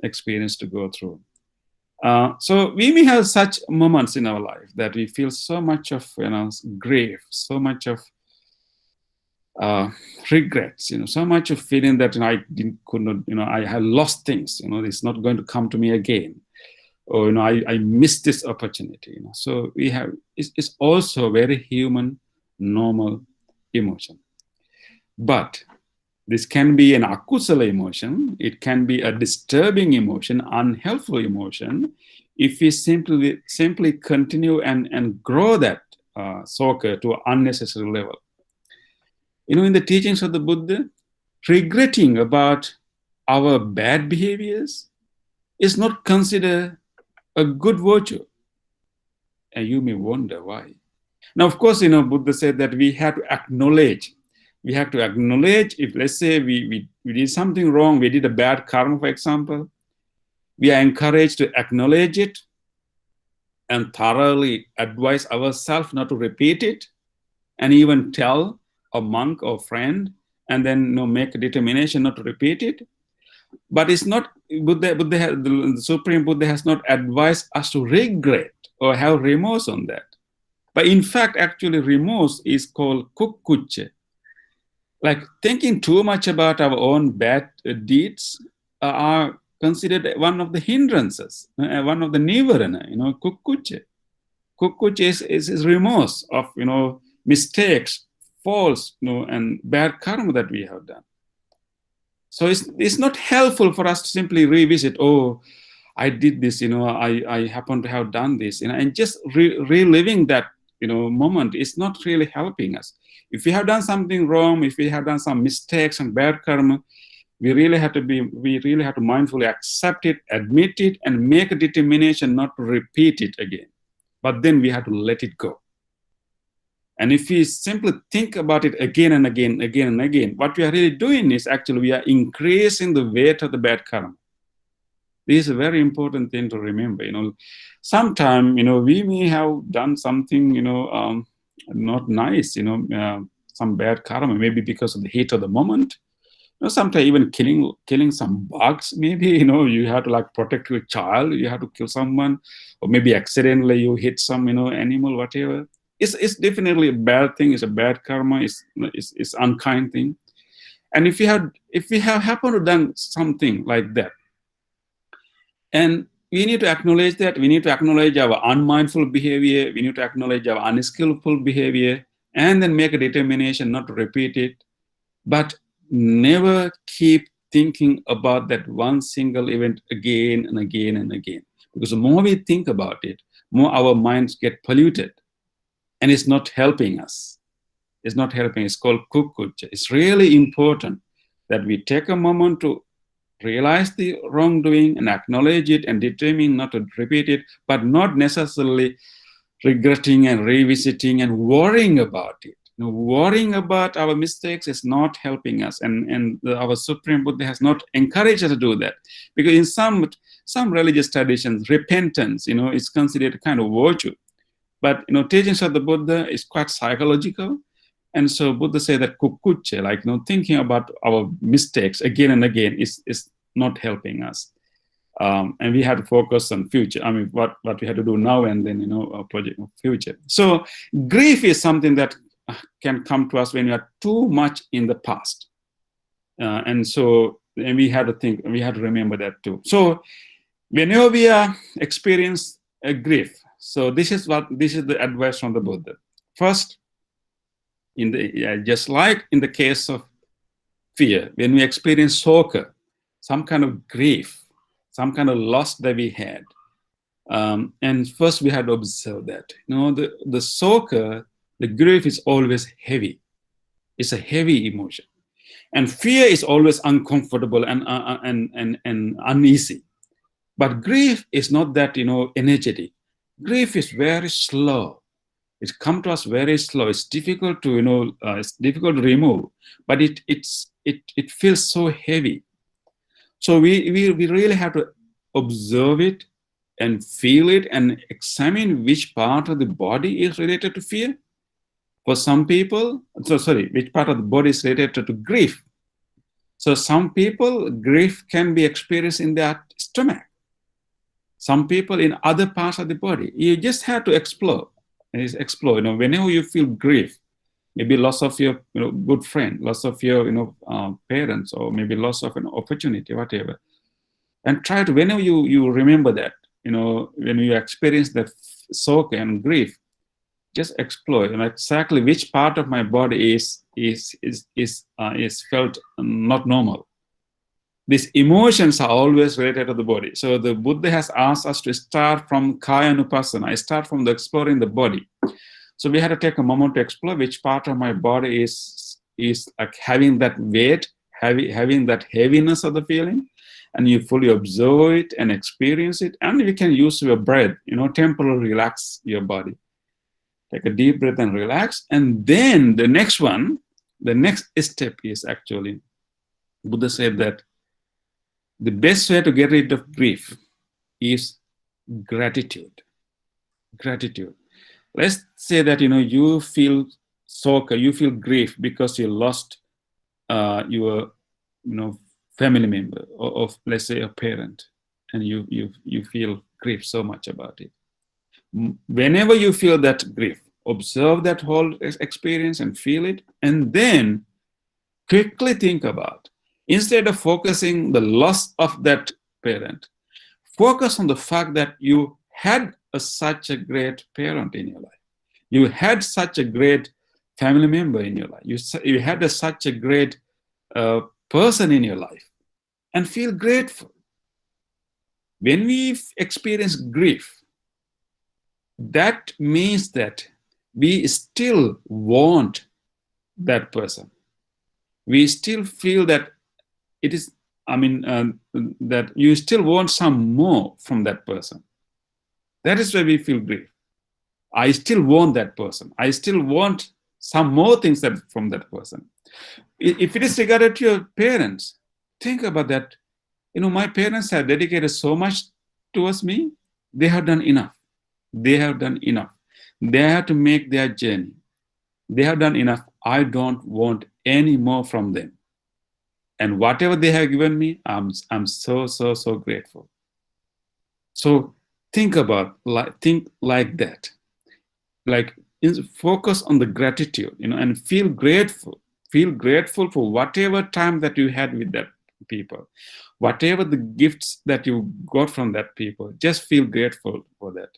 experience to go through. So we may have such moments in our life that we feel so much of grief, so much of regrets, so much of feeling that could not, I have lost things, it's not going to come to me again, or I missed this opportunity. So we have it's also very human, normal emotion, but this can be an akusala emotion. It can be a disturbing emotion, unhelpful emotion, if we simply continue and grow that soccer to an unnecessary level. In the teachings of the Buddha, regretting about our bad behaviors is not considered a good virtue. And you may wonder why. Now, of course, Buddha said that we have to acknowledge. We have to acknowledge if, let's say, we did something wrong, we did a bad karma, for example, we are encouraged to acknowledge it and thoroughly advise ourselves not to repeat it, and even tell a monk or friend, and then make a determination not to repeat it. But it's not, the Supreme Buddha has not advised us to regret or have remorse on that. But in fact, actually, remorse is called kukkucce. Like thinking too much about our own bad deeds are considered one of the hindrances, one of the nivarana, kukkucce. Kukkucce is remorse of, mistakes, faults, and bad karma that we have done. So it's not helpful for us to simply revisit, oh, I did this, I happen to have done this, and just reliving that, moment is not really helping us. If we have done something wrong, if we have done some mistakes and bad karma, we really have to mindfully accept it, admit it, and make a determination not to repeat it again. But then we have to let it go. And if we simply think about it again and again, what we are really doing is actually we are increasing the weight of the bad karma. This is a very important thing to remember. Sometimes, we may have done something, not nice, some bad karma, maybe because of the heat of the moment. Sometimes even killing some bugs, maybe, you have to protect your child, you have to kill someone, or maybe accidentally you hit some, animal, whatever. It's definitely a bad thing. It's a bad karma. It's unkind thing. And if we have happened to done something like that, and we need to acknowledge that, we need to acknowledge our unmindful behavior, we need to acknowledge our unskillful behavior, and then make a determination not to repeat it, but never keep thinking about that one single event again and again and again. Because the more we think about it, more our minds get polluted. And it's not helping us. It's not helping. It's called kukkucce. It's really important that we take a moment to realize the wrongdoing and acknowledge it and determine not to repeat it, but not necessarily regretting and revisiting and worrying about it. Worrying about our mistakes is not helping us, and our Supreme Buddha has not encouraged us to do that, because in some religious traditions, repentance, is considered a kind of virtue. But teachings of the Buddha is quite psychological, and so Buddha said that kukkucce, thinking about our mistakes again and again, is not helping us, and we have to focus on future. I mean, what we have to do now and then, project of future. So grief is something that can come to us when we are too much in the past, and we have to think, and we have to remember that too. So whenever we are experience a grief, so this is the advice from the Buddha. First, just like in the case of fear, when we experience sokha, some kind of grief, some kind of loss that we had, and first we had to observe that. The sokha, the grief is always heavy. It's a heavy emotion, and fear is always uncomfortable and uneasy. But grief is not that energetic. Grief is very slow. It comes to us very slow. It's difficult to it's difficult to remove, but it feels so heavy. So we really have to observe it and feel it and examine which part of the body is related to fear. For some people, which part of the body is related to grief. So some people, grief can be experienced in their stomach. Some people in other parts of the body. You just have to explore. Explore. Whenever you feel grief, maybe loss of your good friend, loss of your parents, or maybe loss of an opportunity, whatever. And try to, whenever you remember that, when you experience that shock and grief, just explore exactly which part of my body is felt not normal. These emotions are always related to the body. So the Buddha has asked us to start from Kaya Nupassana. I start from exploring the body. So we had to take a moment to explore which part of my body is like having that weight, having that heaviness of the feeling, and you fully observe it and experience it. And you can use your breath, temporarily relax your body. Take a deep breath and relax. And then the next step is actually, Buddha said that the best way to get rid of grief is gratitude. Gratitude. Let's say that you feel shock, you feel grief because you lost your family member, or let's say a parent, and you feel grief so much about it. Whenever you feel that grief, observe that whole experience and feel it, and then quickly think about, instead of focusing the loss of that parent, focus on the fact that you had such a great parent in your life. You had such a great family member in your life. You had such a great person in your life, and feel grateful. When we experience grief, that means that we still want that person. We still feel that it is, that you still want some more from that person. That is why we feel grief. I still want that person. I still want some more things from that person. If it is regarded to your parents, think about that. My parents have dedicated so much towards me. They have done enough. They have done enough. They have to make their journey. They have done enough. I don't want any more from them. And whatever they have given me, I'm so grateful. So think like that. Like, focus on the gratitude, and feel grateful. Feel grateful for whatever time that you had with that people, whatever the gifts that you got from that people. Just feel grateful for that.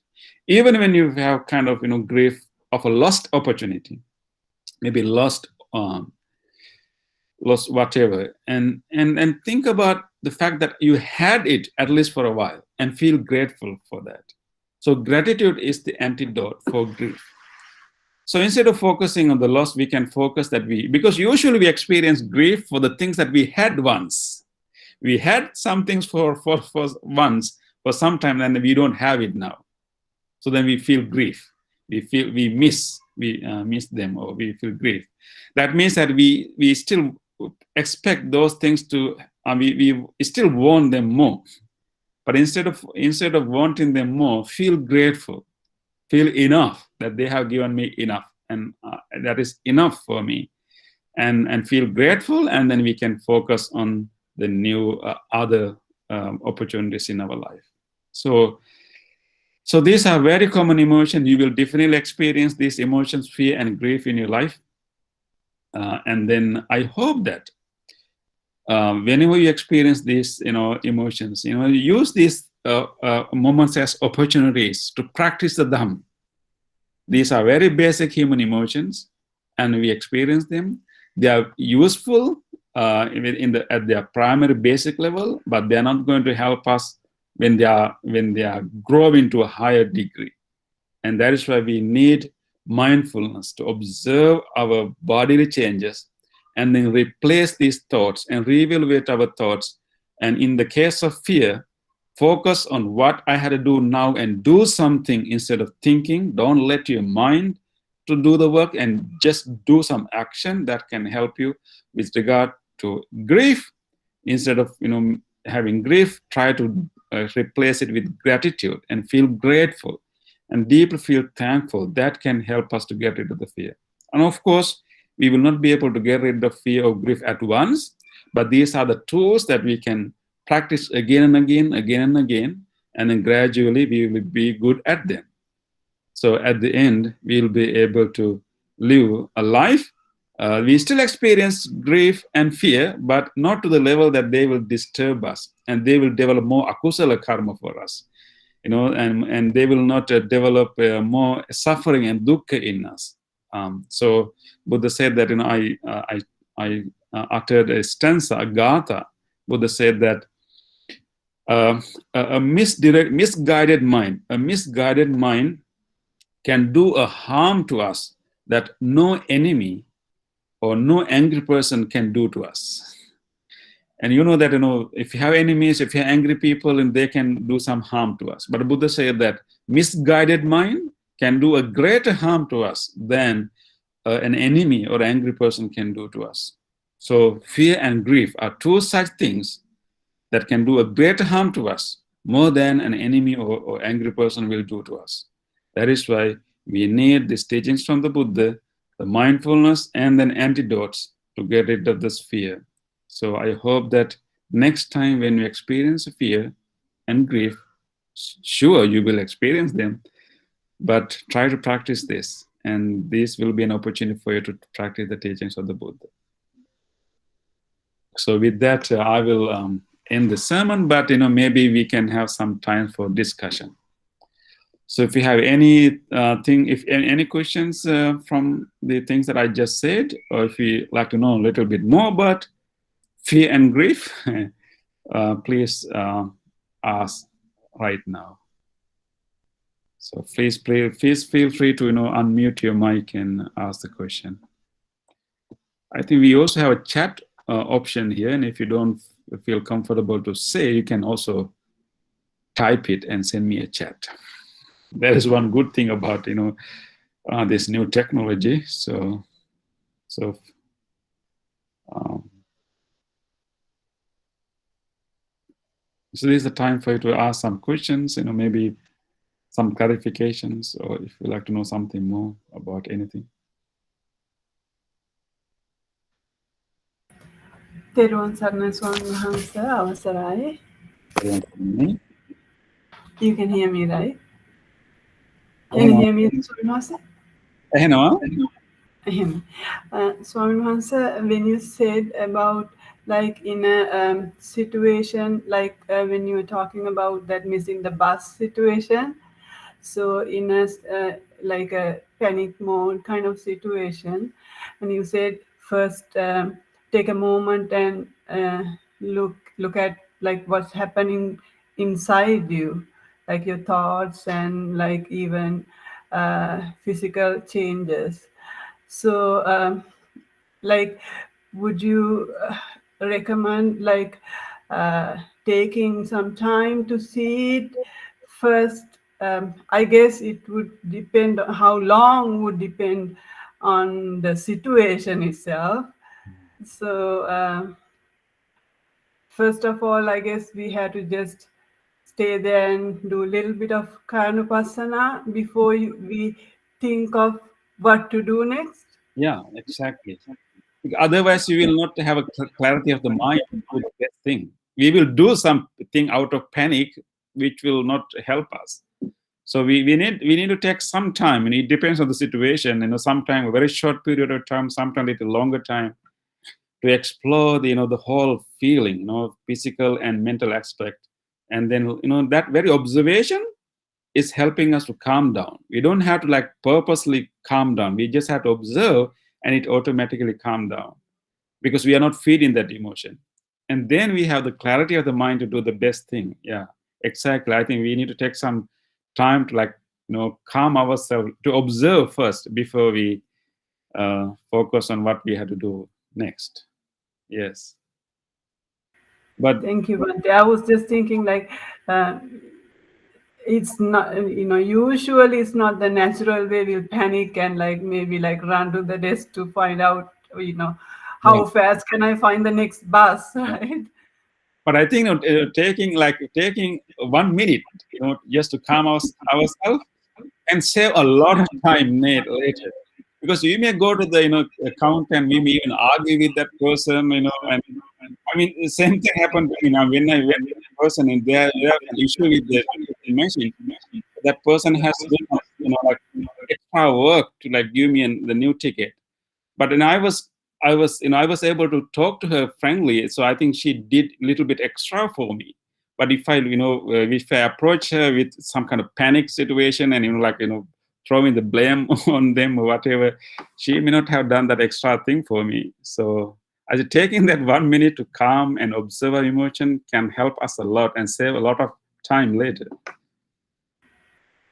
Even when you have kind of grief of a lost opportunity, maybe lost whatever, and think about the fact that you had it at least for a while, and feel grateful for that. So gratitude is the antidote for grief. So instead of focusing on the loss, we can focus because usually we experience grief for the things that we had once. We had some things for once, for some time, and we don't have it now. So then we feel grief. We miss them, or we feel grief. That means that we still expect those things to, we still want them more. But instead of wanting them more, feel grateful. Feel enough, that they have given me enough, and that is enough for me. And feel grateful, and then we can focus on the new other opportunities in our life. So these are very common emotions. You will definitely experience these emotions, fear and grief, in your life. And then I hope that whenever you experience these emotions, use these moments as opportunities to practice the Dhamma. These are very basic human emotions, and we experience them. They are useful at their primary basic level, but they are not going to help us when they are growing to a higher degree. And that is why we need mindfulness to observe our bodily changes, and then replace these thoughts and reevaluate our thoughts. And in the case of fear, focus on what I had to do now and do something instead of thinking. Don't let your mind to do the work, and just do some action that can help you. With regard to grief, instead of having grief, try to replace it with gratitude and feel grateful and deeply feel thankful. That can help us to get rid of the fear. And of course, we will not be able to get rid of fear or grief at once, but these are the tools that we can practice again and again, and then gradually we will be good at them. So at the end, we'll be able to live a life. We still experience grief and fear, but not to the level that they will disturb us and they will develop more akusala karma for us, and they will not develop more suffering and dukkha in us. So Buddha said that, I uttered a stanza, a gatha. Buddha said that a misguided mind can do a harm to us that no enemy or no angry person can do to us. And you know that, if you have enemies, if you have angry people, and they can do some harm to us. But Buddha said that misguided mind can do a greater harm to us than an enemy or angry person can do to us. So fear and grief are two such things that can do a greater harm to us more than an enemy or angry person will do to us. That is why we need these teachings from the Buddha, the mindfulness, and then antidotes to get rid of this fear. So I hope that next time when you experience fear and grief, sure, you will experience them, but try to practice this. And this will be an opportunity for you to practice the teachings of the Buddha. So with that, I will end the sermon, but maybe we can have some time for discussion. So if you have any questions from the things that I just said, or if you like to know a little bit more about fear and grief, please ask right now. So please feel free to unmute your mic and ask the question. I think we also have a chat option here, and if you don't feel comfortable to say, you can also type it and send me a chat. That is one good thing about this new technology. So this is the time for you to ask some questions, maybe some clarifications, or if you'd like to know something more about anything. Teruvan Sarana Swami Wahanse, Avasarai. You can hear me, right? Can you hear me, Swami Wahanse? Swami Wahanse, when you said about like in a situation, like when you were talking about that missing the bus situation, so in a like a panic mode kind of situation, and you said first take a moment and look at like what's happening inside you, like your thoughts and like even physical changes. So like would you recommend like taking some time to see it first? I guess it would depend on how long would depend on the situation itself. So first of all, I guess we had to just stay there and do a little bit of Karnupasana before we think of what to do next. Yeah, exactly. Otherwise, you will not have a clarity of the mind to do the best thing. We will do something out of panic, which will not help us. So we need to take some time, and it depends on the situation. Sometimes a very short period of time, sometimes a little longer time, to explore the whole feeling, physical and mental aspect, and then that very observation is helping us to calm down. We don't have to like purposely calm down. We just have to observe, and it automatically calm down because we are not feeding that emotion. And then we have the clarity of the mind to do the best thing. Yeah, exactly. I think we need to take some time to like calm ourselves, to observe first before we focus on what we have to do next. Yes. But thank you, Bhante. I was just thinking like it's not, usually it's not the natural way. We'll panic and like maybe like run to the desk to find out, how fast can I find the next bus, right? But I think taking 1 minute, just to calm ourselves and save a lot of time later. Because we may go to the accountant, we may even argue with that person, and I mean the same thing happened when I went person and they have an issue with the machine, that person has done, like extra work to like give me the new ticket. But then I was able to talk to her friendly, so I think she did a little bit extra for me. But if I approach her with some kind of panic situation and throwing the blame on them or whatever, she may not have done that extra thing for me. So I think taking that 1 minute to calm and observe our emotion can help us a lot and save a lot of time later.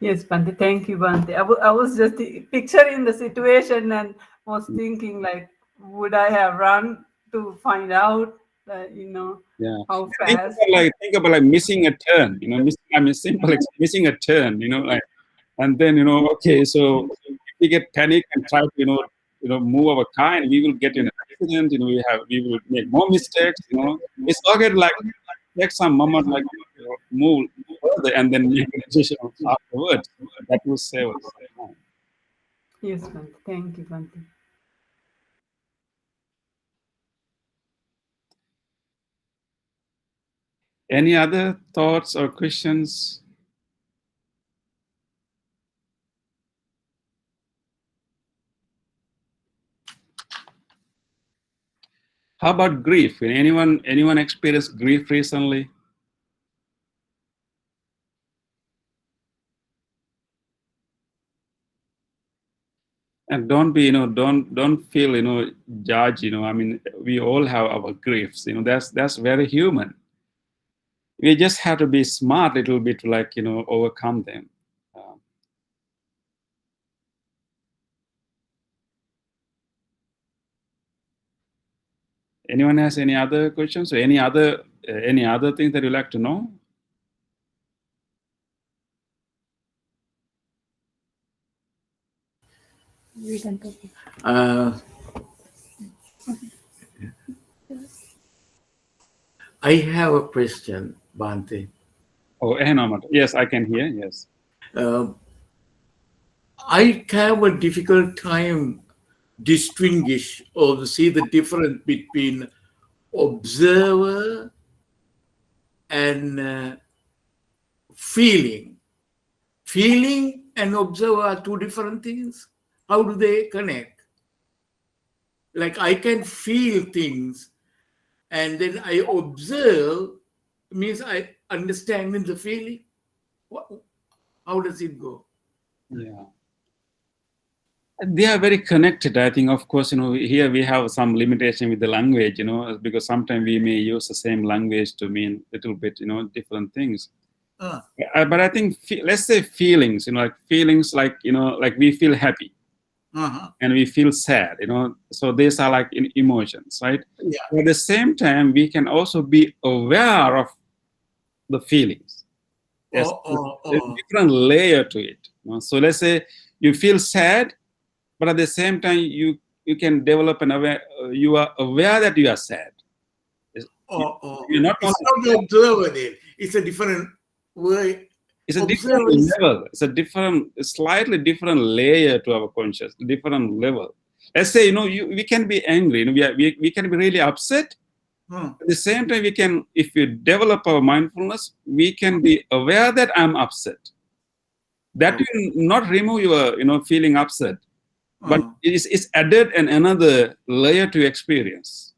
Yes, Bhante. Thank you, Bhante. I was just picturing the situation and was thinking like, would I have run to find out, Yeah. how Think fast? about like missing a turn. Simple like missing a turn. And then okay, so if we get panic and try to move our car, and we will get in an accident. We will make more mistakes. It's okay to like take some moment, like move further and then make a decision afterwards. That will save us time. Yes, Bhante. Thank you, Bhante. Any other thoughts or questions? How about grief? Anyone experienced grief recently? And don't be, don't feel, judge. I mean, we all have our griefs. That's very human. We just have to be smart a little bit to like, overcome them. Anyone has any other questions or any other things that you'd like to know? We can talk. I have a question, Bhante. Oh, yes, I can hear. Yes. I have a difficult time distinguish or see the difference between observer and feeling. Feeling and observer are two different things. How do they connect? Like I can feel things and then I observe, means I understand the feeling. How does it go? Yeah. They are very connected. I think, of course, here we have some limitation with the language, because sometimes we may use the same language to mean a little bit, different things. But I think, let's say feelings, like feelings like, like we feel happy and we feel sad, so these are like emotions, right? Yeah. At the same time, we can also be aware of the feelings. Yes, there's a different layer to it. So let's say you feel sad, but at the same time, you can develop you are aware that you are sad. You're not it's not the observer then. It's a different way. It's a different level. It's a slightly different layer to our conscious, different level. Let's say, we can be angry. We can be really upset. At the same time, if we develop our mindfulness, we can be aware that I'm upset. That will not remove your, feeling upset. But it's added another layer to experience.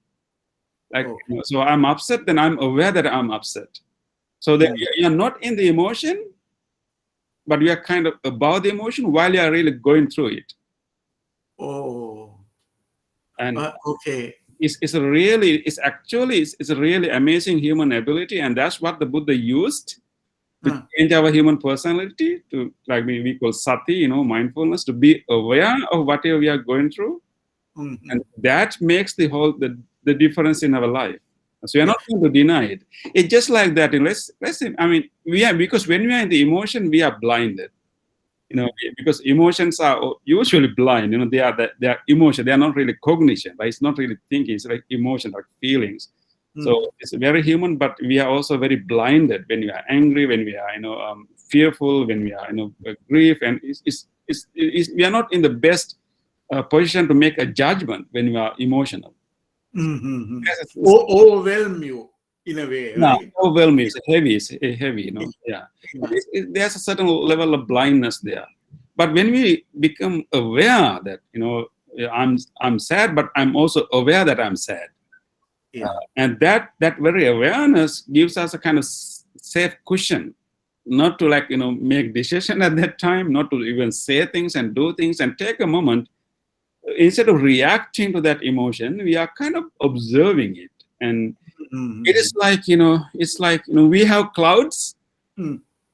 Like, so I'm upset, then I'm aware that I'm upset. So that you're not in the emotion, but you are kind of above the emotion while you are really going through it. And okay. It's a really amazing human ability, and that's what the Buddha used to change our human personality to, like we call sati, mindfulness, to be aware of whatever we are going through, and that makes the difference in our life. So we are not going to deny it. It's just like that. Let's say, I mean, because when we are in the emotion, we are blinded. Because emotions are usually blind. They are emotion. They are not really cognition, but it's not really thinking. It's like emotion, like feelings. So it's very human, but we are also very blinded when we are angry, when we are, fearful, when we are, grief, and we are not in the best position to make a judgment when we are emotional. Overwhelm you in a way, Yeah, right? overwhelming, it's heavy, you know. Yeah, there's a certain level of blindness there. But when we become aware that, you know, I'm sad, but I'm also aware that I'm sad, Yeah. and that very awareness gives us a kind of safe cushion, not to, like, you know, make decision at that time, not to even say things and do things, and take a moment. Instead of reacting to that emotion, we are kind of observing it. And it is like, you know, it's like, you know, we have clouds.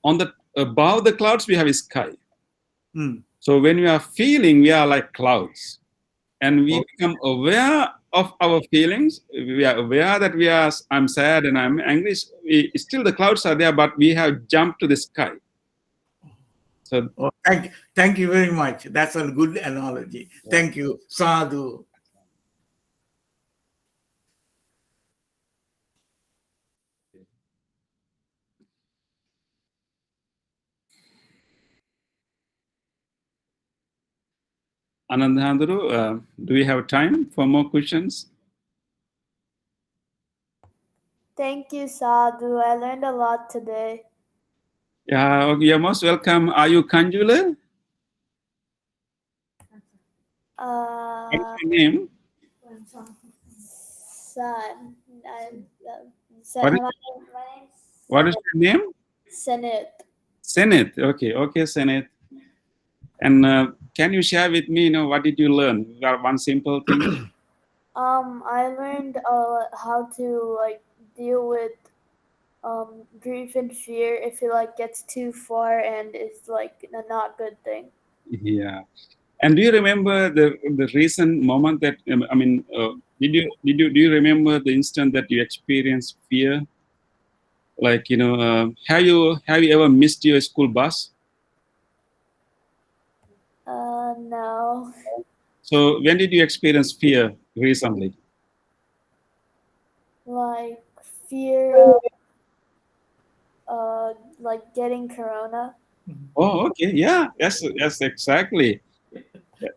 On the above the clouds we have a sky. So when we are feeling, we are like clouds, and we become aware of our feelings. We are aware that I'm sad and I'm angry. Still the clouds are there, but we have jumped to the sky. So thank you very much. That's a good analogy. Thank you. Sadhu. Anandhandru, do we have time for more questions? Thank you, Sadhu. I learned a lot today. Yeah, you're most welcome. Are you Kanjula? What's your name? Son. What is your name? Senate. Senate. Okay, Senate. And can you share with me, you know, what did you learn? One simple thing. I learned how to like deal with grief and fear if it like gets too far and it's like a not good thing. Yeah. And do you remember the recent moment that I mean, do you remember the instant that you experienced fear? Like, you know, have you ever missed your school bus? No. So when did you experience fear recently? Like fear of like getting corona. Oh, okay. Yeah, yes, exactly.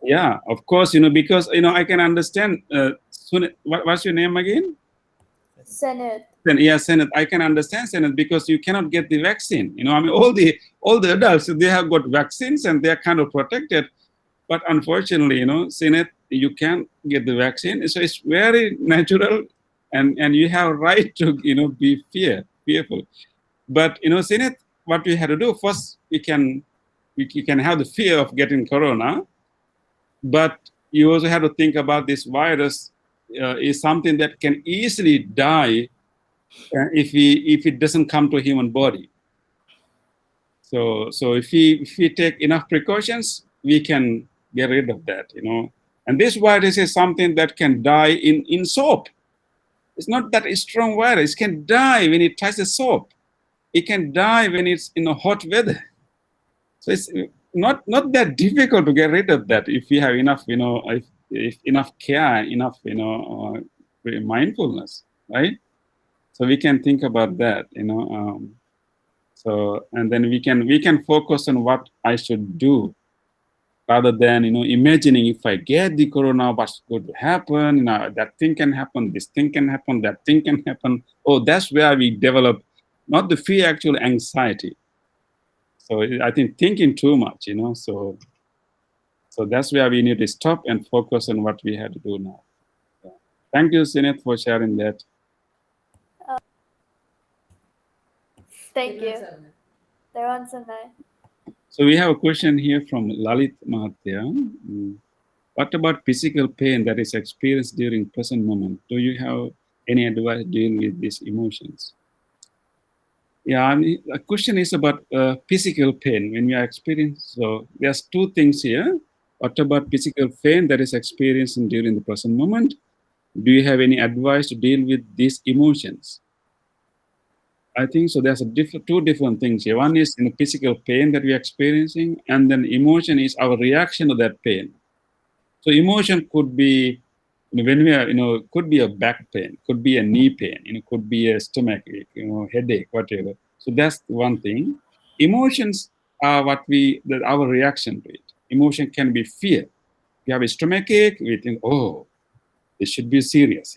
Yeah, of course, you know, because, you know, I can understand. What's your name again? Senate. Then, yeah, Senate. I can understand, Senate, because you cannot get the vaccine. You know, I mean, all the adults, they have got vaccines and they're kind of protected. But unfortunately, you know, Senate, you can't get the vaccine. So it's very natural, and you have right to, you know, be fearful. But, you know, Senate, what we had to do first, we can have the fear of getting corona, but you also have to think about this virus is something that can easily die if it doesn't come to a human body. So if we take enough precautions, we can get rid of that, you know. And this virus is something that can die in soap. It's not that strong virus. It can die when it touches soap. It can die when it's in a hot weather. So it's not that difficult to get rid of that if we have enough, you know, if enough care, enough, you know, mindfulness, right? So we can think about that, you know. So, and then we can focus on what I should do, rather than, you know, imagining if I get the corona, what's going to happen. You know, that thing can happen, this thing can happen, that thing can happen. Oh, that's where we develop not the fear, actual anxiety. So I think thinking too much, you know. So that's where we need to stop and focus on what we have to do now. Yeah. Thank you, Sinet, for sharing that. Thank you. So we have a question here from Lalit Mahathya. What about physical pain that is experienced during present moment? Do you have any advice dealing with these emotions? Yeah, I mean, the question is about physical pain when we are experiencing. So there's two things here. What about physical pain that is experienced during the present moment? Do you have any advice to deal with these emotions? I think so. There's two different things here. One is, you know, physical pain that we are experiencing, and then emotion is our reaction to that pain. So emotion could be, you know, when we are, you know, could be a back pain, could be a knee pain, you know, could be a stomach ache, you know, headache, whatever. So that's one thing. Emotions are our reaction to it. Emotion can be fear. You have a stomach ache, we think, oh, It should be serious.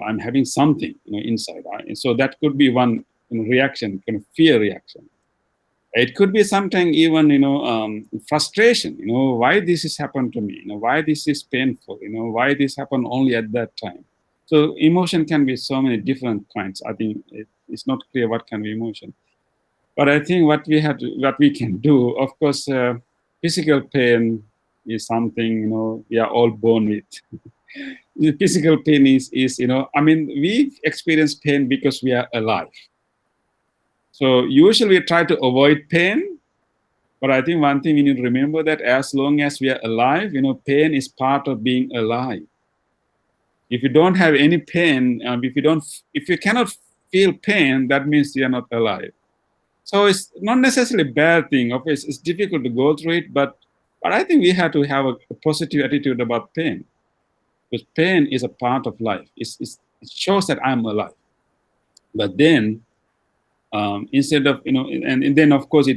I'm having something, inside. So that could be one reaction, kind of fear reaction. It could be sometimes even, frustration. Why this has happened to me? Why this is painful? Why this happened only at that time? So emotion can be so many different kinds. I think it's not clear what kind of emotion. But I think what we can do, of course, physical pain is something we are all born with. The physical pain is we experience pain because we are alive. So usually we try to avoid pain, but I think one thing we need to remember that as long as we are alive, pain is part of being alive. If you don't have any pain, if you cannot feel pain, that means you are not alive. So it's not necessarily a bad thing. Of course, it's difficult to go through it, but I think we have to have a positive attitude about pain, because pain is a part of life. It shows that I'm alive. But then, instead of and then of course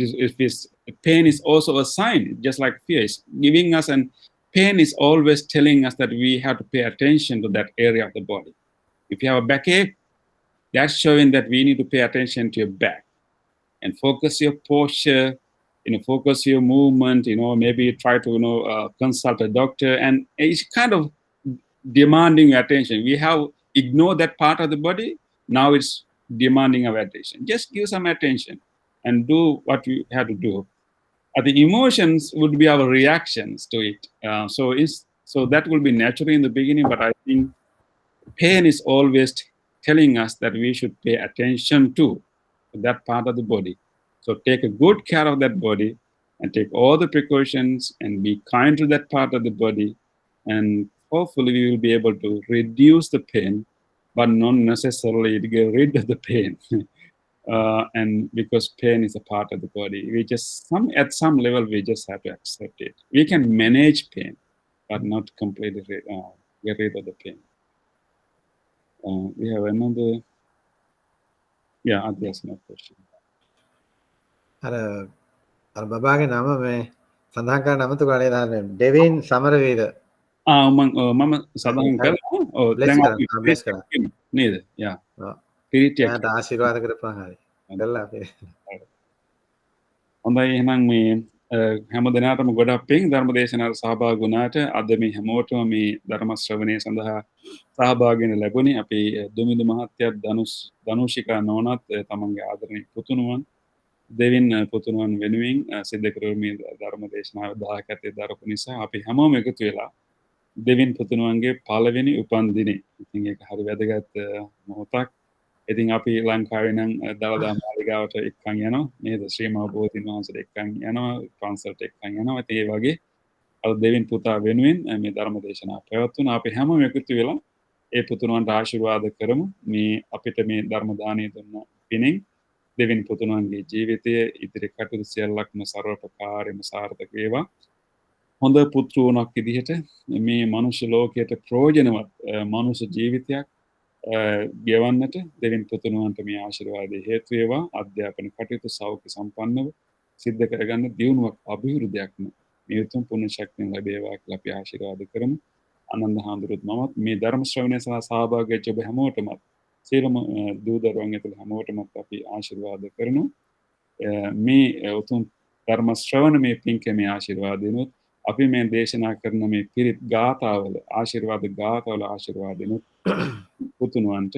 pain is also a sign, just like fear is giving us, and pain is always telling us that we have to pay attention to that area of the body. If you have a backache, that's showing that we need to pay attention to your back and focus your posture, focus your movement. Maybe try to consult a doctor, and it's kind of demanding attention. We have ignored that part of the body. Now it's demanding our attention. Just give some attention and do what we have to do. The emotions would be our reactions to it. So that will be natural in the beginning, but I think pain is always telling us that we should pay attention to that part of the body. So take a good care of that body and take all the precautions and be kind to that part of the body, and hopefully we will be able to reduce the pain, but not necessarily to get rid of the pain. And because pain is a part of the body, we just at some level we just have to accept it. We can manage pain, but not completely get rid of the pain. We have another. Yeah, there's no question. අර බබාගේ නම මේ සඳහන් කරන්න අමතක වුණා නේද? ඩෙවින් සමරවීර. මම සඳහන් කළා. දැන් අපි බ්ලෙස් කරා නේද? යා. පිරිටියක්. යාට ආශිර්වාද කරපන් හරි. කළා අපි. හොඳයි, එහෙනම් මේ හැම දිනකටම ගොඩක් පිං ධර්ම දේශනාවට සහභාගී වුණාට අද මේ හැමෝටම මේ ධර්ම ශ්‍රවණය සඳහා සහභාගී වෙන්න ලැබුණේ. අපි දුමිඳු මහත්තයත් ධනුෂිකා නෝනත් තමන්ගේ ආදරණීය පුතුණුවන් දෙවින් පුතුණුවන් වෙනුවෙන් සිද්ධ කරපු මේ ධර්ම දේශනාව 10ක් ඇත්තේ දරපු නිසා අපි හැමෝම එකතු වෙලා දෙවින් පුතුණුවන්ගේ පළවෙනි උපන් දිනේ. ඉතින් ඒක හරි වැදගත් මොහොතක්. ඉතින් අපි ලංකාවේ නම් දවදා මාලිගාවට එක්කන් යනවා නේද? ශ්‍රී මහා බෝධීන් වහන්සේට එක්කන් යනවා, පන්සලට එක්කන් යනවා. ඒ වගේ අර දෙවින් පුතා වෙනුවෙන් මේ ධර්ම දේශනාව පැවැත්වුණා. අපි හැමෝම එකතු වෙලා ඒ පුතුණුවන්ට ආශිර්වාද කරමු. මේ අපිට මේ ධර්ම දානය දුන්න පිණින් දෙවින් පුතුණුවන්ගේ ජීවිතයේ ඉදිරි කටයුතු සියල්ලක්ම සර්වපකාරයෙන්ම සාර්ථක වේවා. හොඳ පුත්‍රයෙක් විදිහට මේ මනුෂ්‍ය ලෝකයට ප්‍රයෝජනවත් මනුෂ්‍ය ජීවිතයක් ගෙවන්නට දෙවින් පුතුණුවන්ට මේ ආශිර්වාදයේ හේතු වේවා. අධ්‍යාපන කටයුතු සෞඛ්‍ය සම්පන්නව සිද්ධ කරගන්න දියුණුවක් අභිවෘද්ධියක්ම මේ උතුම් පුණ්‍ය ශක්තියෙන් ලැබේවා කියලා අපි ආශිර්වාද කරමු. ආනන්ද හාමුදුරුවෝ මමත් මේ ධර්ම ශ්‍රවණය සඳහා සහභාගී වෙච්ච ඔබ හැමෝටම සියලුම දූ දරුවන් ඇතුළු හැමෝටම අපි ආශිර්වාද කරනවා. මේ උතුම් ධර්ම ශ්‍රවණ මේ පින්කමේ ආශිර්වාදිනුත් අපි මේ දේශනා කරන මේ පිරිත් ගාථාවල ආශිර්වාදිනුත් පුතුණුවන්ට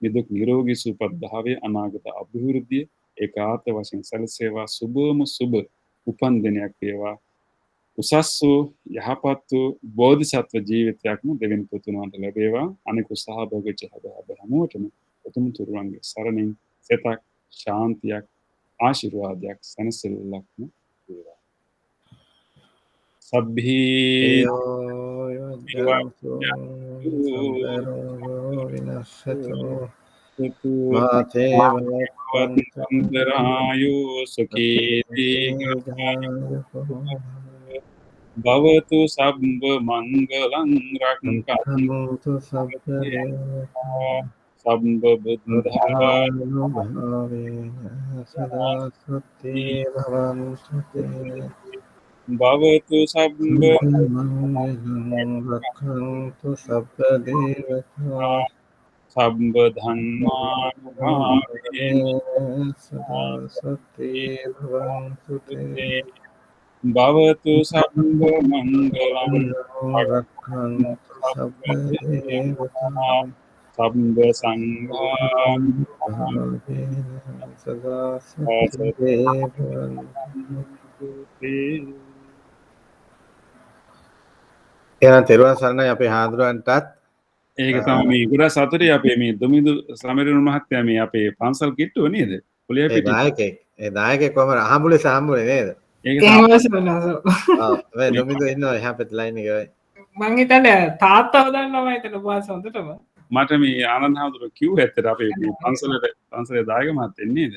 නිදුක් නිරෝගී සුවපත් භාවයේ අනාගත අභිවෘද්ධිය ඒකාත වශයෙන් සැලසේවා. සුබම සුබ උපන් දිනයක් වේවා. උසස් වූ යහපත් වූ බෝධිසත්ව ජීවිතයක්ම දෙවියන් පුතුණුවන්ට ලැබේවා. අනිකුත් සහභාගීච්ච හැමෝටම උතුම් තුරුවන්ගේ සරණින් සතක් ශාන්තියක් ආශිර්වාදයක් සැනසෙල්ලක්ම වේවා. සබ්බී වන්දරායු සුඛී භවතු සබ්බ මංගලං රක්ඛන්තු සබ්බ බුද්ධානුභාවේන සදා සත්‍යේ භවන්තු තේ භවතු සබ්බ රක්ඛන්තු සබ්බ දේවතා සබ්බ ධම්මානුභාවේන සදා සත්‍ති භවන්තු තේ භවතු සබ්බ මංගලං රක්ඛන්තු සබ්බ දේවතා සබ්බ සංඝාන් සදා සත්‍ති භවන්තු එහෙනම් තෙරුවන් සරණයි අපේ හාමුදුරන්ටත් ඒක තමයි මේ ගොඩක් සතුටුයි අපේ මේ දුමිදු සමරිනු මහත්තයා මේ අපේ පන්සල් කිට්ටුව නේද? කුලිය ඒ දායකයෙක් කොහමද අහඹුලේ සාම්බුලේ නේද? ඒක එහෙම සරණස. ඔව් මේ දුමිදු ඉන්නවා එහා පැත්තේ ලයින් එකේ. මං හිතන්නේ තාත්තව දන්නවා හිතන උපවාස හොඳටම. මට මේ ආනන්ද හාමුදුරුවෝ කිව්ව ඇත්තට අපේ මේ පන්සලේ දායක මහත්තයෙක් නේද?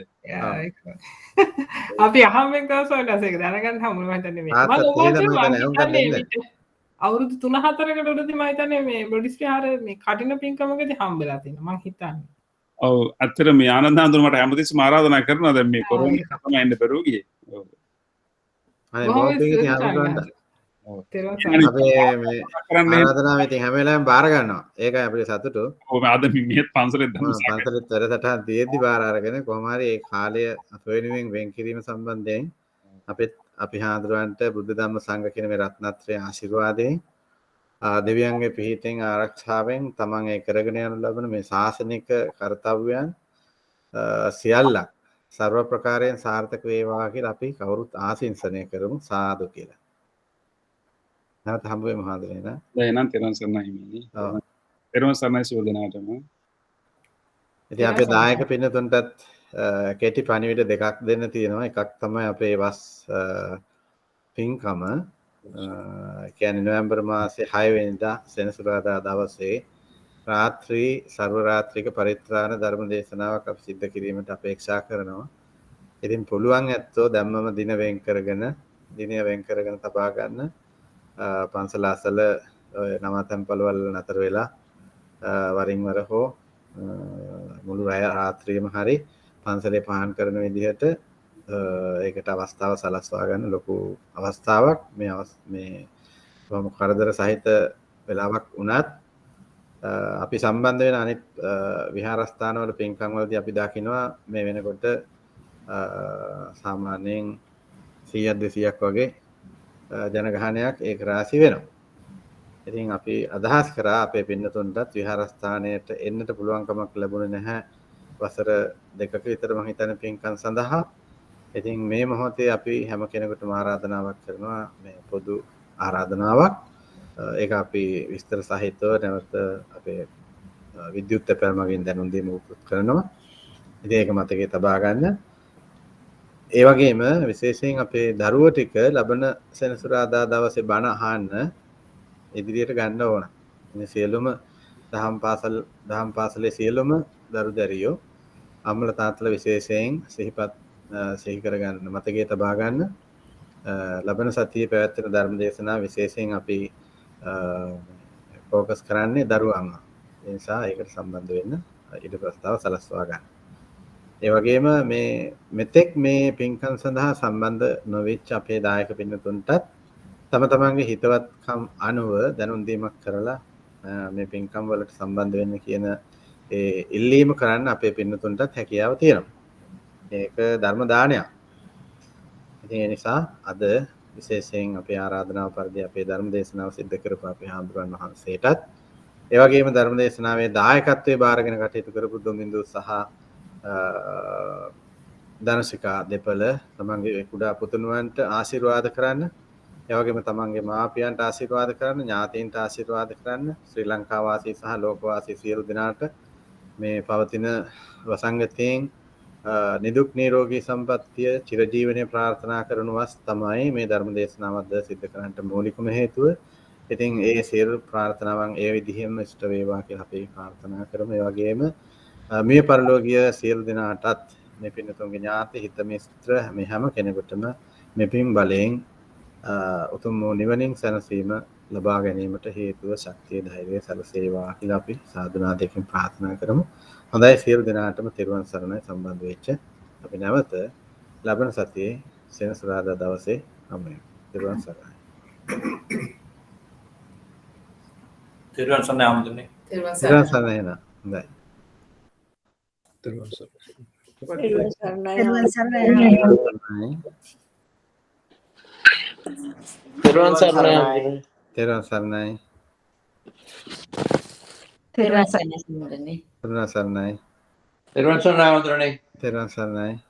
අපි අහම්බෙන් දවසවල ඒක දැනගන්න හම්බුනේ මම හිතන්නේ මේ. තාත්තා මම තේරෙන්නේ ඔබට මම හිතන්නේ මං හිතන්නේ අවුරුදු 3-4කට උඩදී මම හිතන්නේ මේ බොඩිස් විහාර මේ කටින පින්කමකදී හම්බෙලා තියෙනවා මං හිතන්නේ. ඔව් ඇත්තට මේ ආනන්ද හාමුදුරුවෝ මට හැමතිස්සෙම ආරාධනා කරනවා දැන් මේ කොරෝනා තමයි එන්න බැරුව ගියේ. ඔව්. අනේ බොහොම හාමුදුරන්ට අපේ මේ ආරාධනාව ඉතින් හැම වෙලාවෙම බාර ගන්නවා. ඒකයි අපිට සතුටු. ඔව් අද මේ පන්සලේ පන්සලේ වැඩසටහන් තියෙද්දි බාර අරගෙන කොහොම හරි ඒ කාලය අප වෙනුවෙන් වෙන් කිරීම සම්බන්ධයෙන් අපි හාමුදුරන්ට බුද්ධ ධම්ම සංඝ කියන මේ රත්නත්‍රය ආශිර්වාදයෙන් දෙවියන්ගේ පිහිටෙන් ආරක්ෂාවෙන් තමන් ඒ කරගෙන යනු ලබන මේ ශාසනික කාර්යයන් සියල්ලක් සර්ව ප්‍රකාරයෙන් සාර්ථක වේවා කියලා අපි කවුරුත් ආශිංසනය කරමු සාදු කියලා. නැවත හම්බ වෙමු මහාදරේ නා. දැන් නම් තෙරුවන් සරණයි මේ. ඔව්. තෙරුවන් සරණයි සියලු දෙනාටම. ඉතින් අපේ දායක පින්නතුන්ටත් කෙටි පණිවිඩ දෙකක් දෙන්න තියෙනවා. එකක් තමයි අපේ වස් පින්කම. කියන්නේ නොවැම්බර් මාසේ 6 වෙනිදා සෙනසුරාදා දවසේ රාත්‍රී සර්ව රාත්‍රික පරිත්‍රාණ ධර්ම දේශනාවක් අපි සිද්ධ කිරීමට අපේක්ෂා කරනවා. ඉතින් පුළුවන් ඇත්තෝ දැම්මම දින වෙන් කරගෙන තබා ගන්න පන්සල අසල නවතැන්පළවල් නතර වෙලා වරින් වර හෝ මුළු රාත්‍රියම හරි පන්සලේ පහන් කරන විදිහට ඒකට අවස්ථාව සලස්වා ගන්න ලොකු අවස්ථාවක් මේ බොහොම කරදර සහිත වෙලාවක් වුණත් අපි සම්බන්ධ වෙන අනිත් විහාරස්ථානවල පින්කම් වලදී අපි දකිනවා මේ වෙනකොට සාමාන්‍යයෙන් 100-200ක් වගේ ජනගහනයක් ඒක රාශි වෙනවා. ඉතින් අපි අදහස් කරා අපේ පින්නතුන්ටත් විහාරස්ථානයට එන්නට පුළුවන්කමක් ලැබුණේ නැහැ වසර 2ක විතර මම හිතන්නේ පින්කම් සඳහා. ඉතින් මේ මොහොතේ අපි හැම කෙනෙකුටම ආරාධනාවක් කරනවා මේ පොදු ආරාධනාවක්. ඒක අපි විස්තර සහිතව නැවත අපේ විද්‍යුත් තැපැල් මගින් දැනුම් දීම උපුත් කරනවා. ඉතින් ඒක මතකයේ තබා ගන්න. ඒ වගේම විශේෂයෙන් අපේ දරුවෝ ටික ලබන සෙනසුරාදා දවසේ බණ අහන්න ඉදිරියට ගන්න ඕන. මේ සියලුම දහම් පාසලේ සියලුම දරු දැරියෝ අම්මලා තාත්තලා විශේෂයෙන් සිහි කරගන්න මතකයේ තබා ගන්න. ලබන සතියේ පැවැත්වෙන ධර්ම දේශනාව විශේෂයෙන් අපි ફોકસ කරන්නේ දරුවන්ව. ඒ නිසා ඒකට සම්බන්ධ වෙන්න ඊට ප්‍රස්තාව සලස්වා ගන්න. ඒ වගේම මේ මෙතෙක් මේ පින්කම් සඳහා සම්බන්ධ නොවෙච්ච අපේ දායක පින්නතුන්ටත් තම තමන්ගේ හිතවත්කම් අනුව දැනුම් දීමක් කරලා මේ පින්කම් වලට සම්බන්ධ වෙන්න කියන ඒ ඉල්ලීම කරන්න අපේ පින්නතුන්ටත් හැකියාව තියෙනවා. මේක ධර්ම දානයක්. ඉතින් ඒ නිසා අද විශේෂයෙන් අපේ ආරාධනාව පරිදි අපේ ධර්ම දේශනාව සිද්ධ කරපු අපේ හාමුදුරන් වහන්සේටත් ඒ වගේම ධර්ම දේශනාවේ දායකත්වයේ බාරගෙන කටයුතු කරපු දුමින්දු සහ ධනසිකා දෙපළ තමන්ගේ කුඩා පුතුණුවන්ට ආශිර්වාද කරන්න. ඒ වගේම තමන්ගේ මාපියන්ට ආශිර්වාද කරන්න, ඥාතීන්ට ආශිර්වාද කරන්න, ශ්‍රී ලංකා වාසී සහ ලෝක වාසී සියලු දෙනාට මේ පවතින වසංගතයෙන් නිදුක් නිරෝගී සම්පන්නිය චිරජීවනයේ ප්‍රාර්ථනා කරනවස් තමයි මේ ධර්ම දේශනාවද සිද්ධ කරන්නට මූලිකම හේතුව. ඉතින් ඒ සියලු ප්‍රාර්ථනාවන් ඒ විදිහෙම ඉෂ්ට වේවා කියලා අපි ප්‍රාර්ථනා කරමු. ඒ වගේම මේ පරලෝකීය සියලු දෙනාටත් මේ පින්නතුන්ගේ ඥාති හිත මිත්‍ර මේ හැම කෙනෙකුටම මේ පින් බලයෙන් උතුම් නිවනින් සැනසීම ලබා ගැනීමට හේතුව ශක්තිය ධෛර්යය සැලසේවා කියලා අපි සාදුනාදයෙන් ප්‍රාර්ථනා කරමු. හොඳයි සියලු දෙනාටම තෙරුවන් සරණයි සම්බන්ධ වෙච්ච අපි නැවත ලබන සතියේ සෙනසුරාදා දවසේ හමු වෙමු. තෙරුවන් සරණයි. තෙරුවන් සරණයි ආමතුනේ. තෙරුවන් සරණයි එහෙනම්. හොඳයි. තෙරුවන් සරණයි. තෙරුවන් සරණයි. තෙරුවන් සරණයි. තෙරුවන් සරණයි. තෙරුවන් සරණයි. තෙරුවන් සරණයි. තෙරුවන් සරණයි ආමතුනේ. තෙරුවන් සරණයි.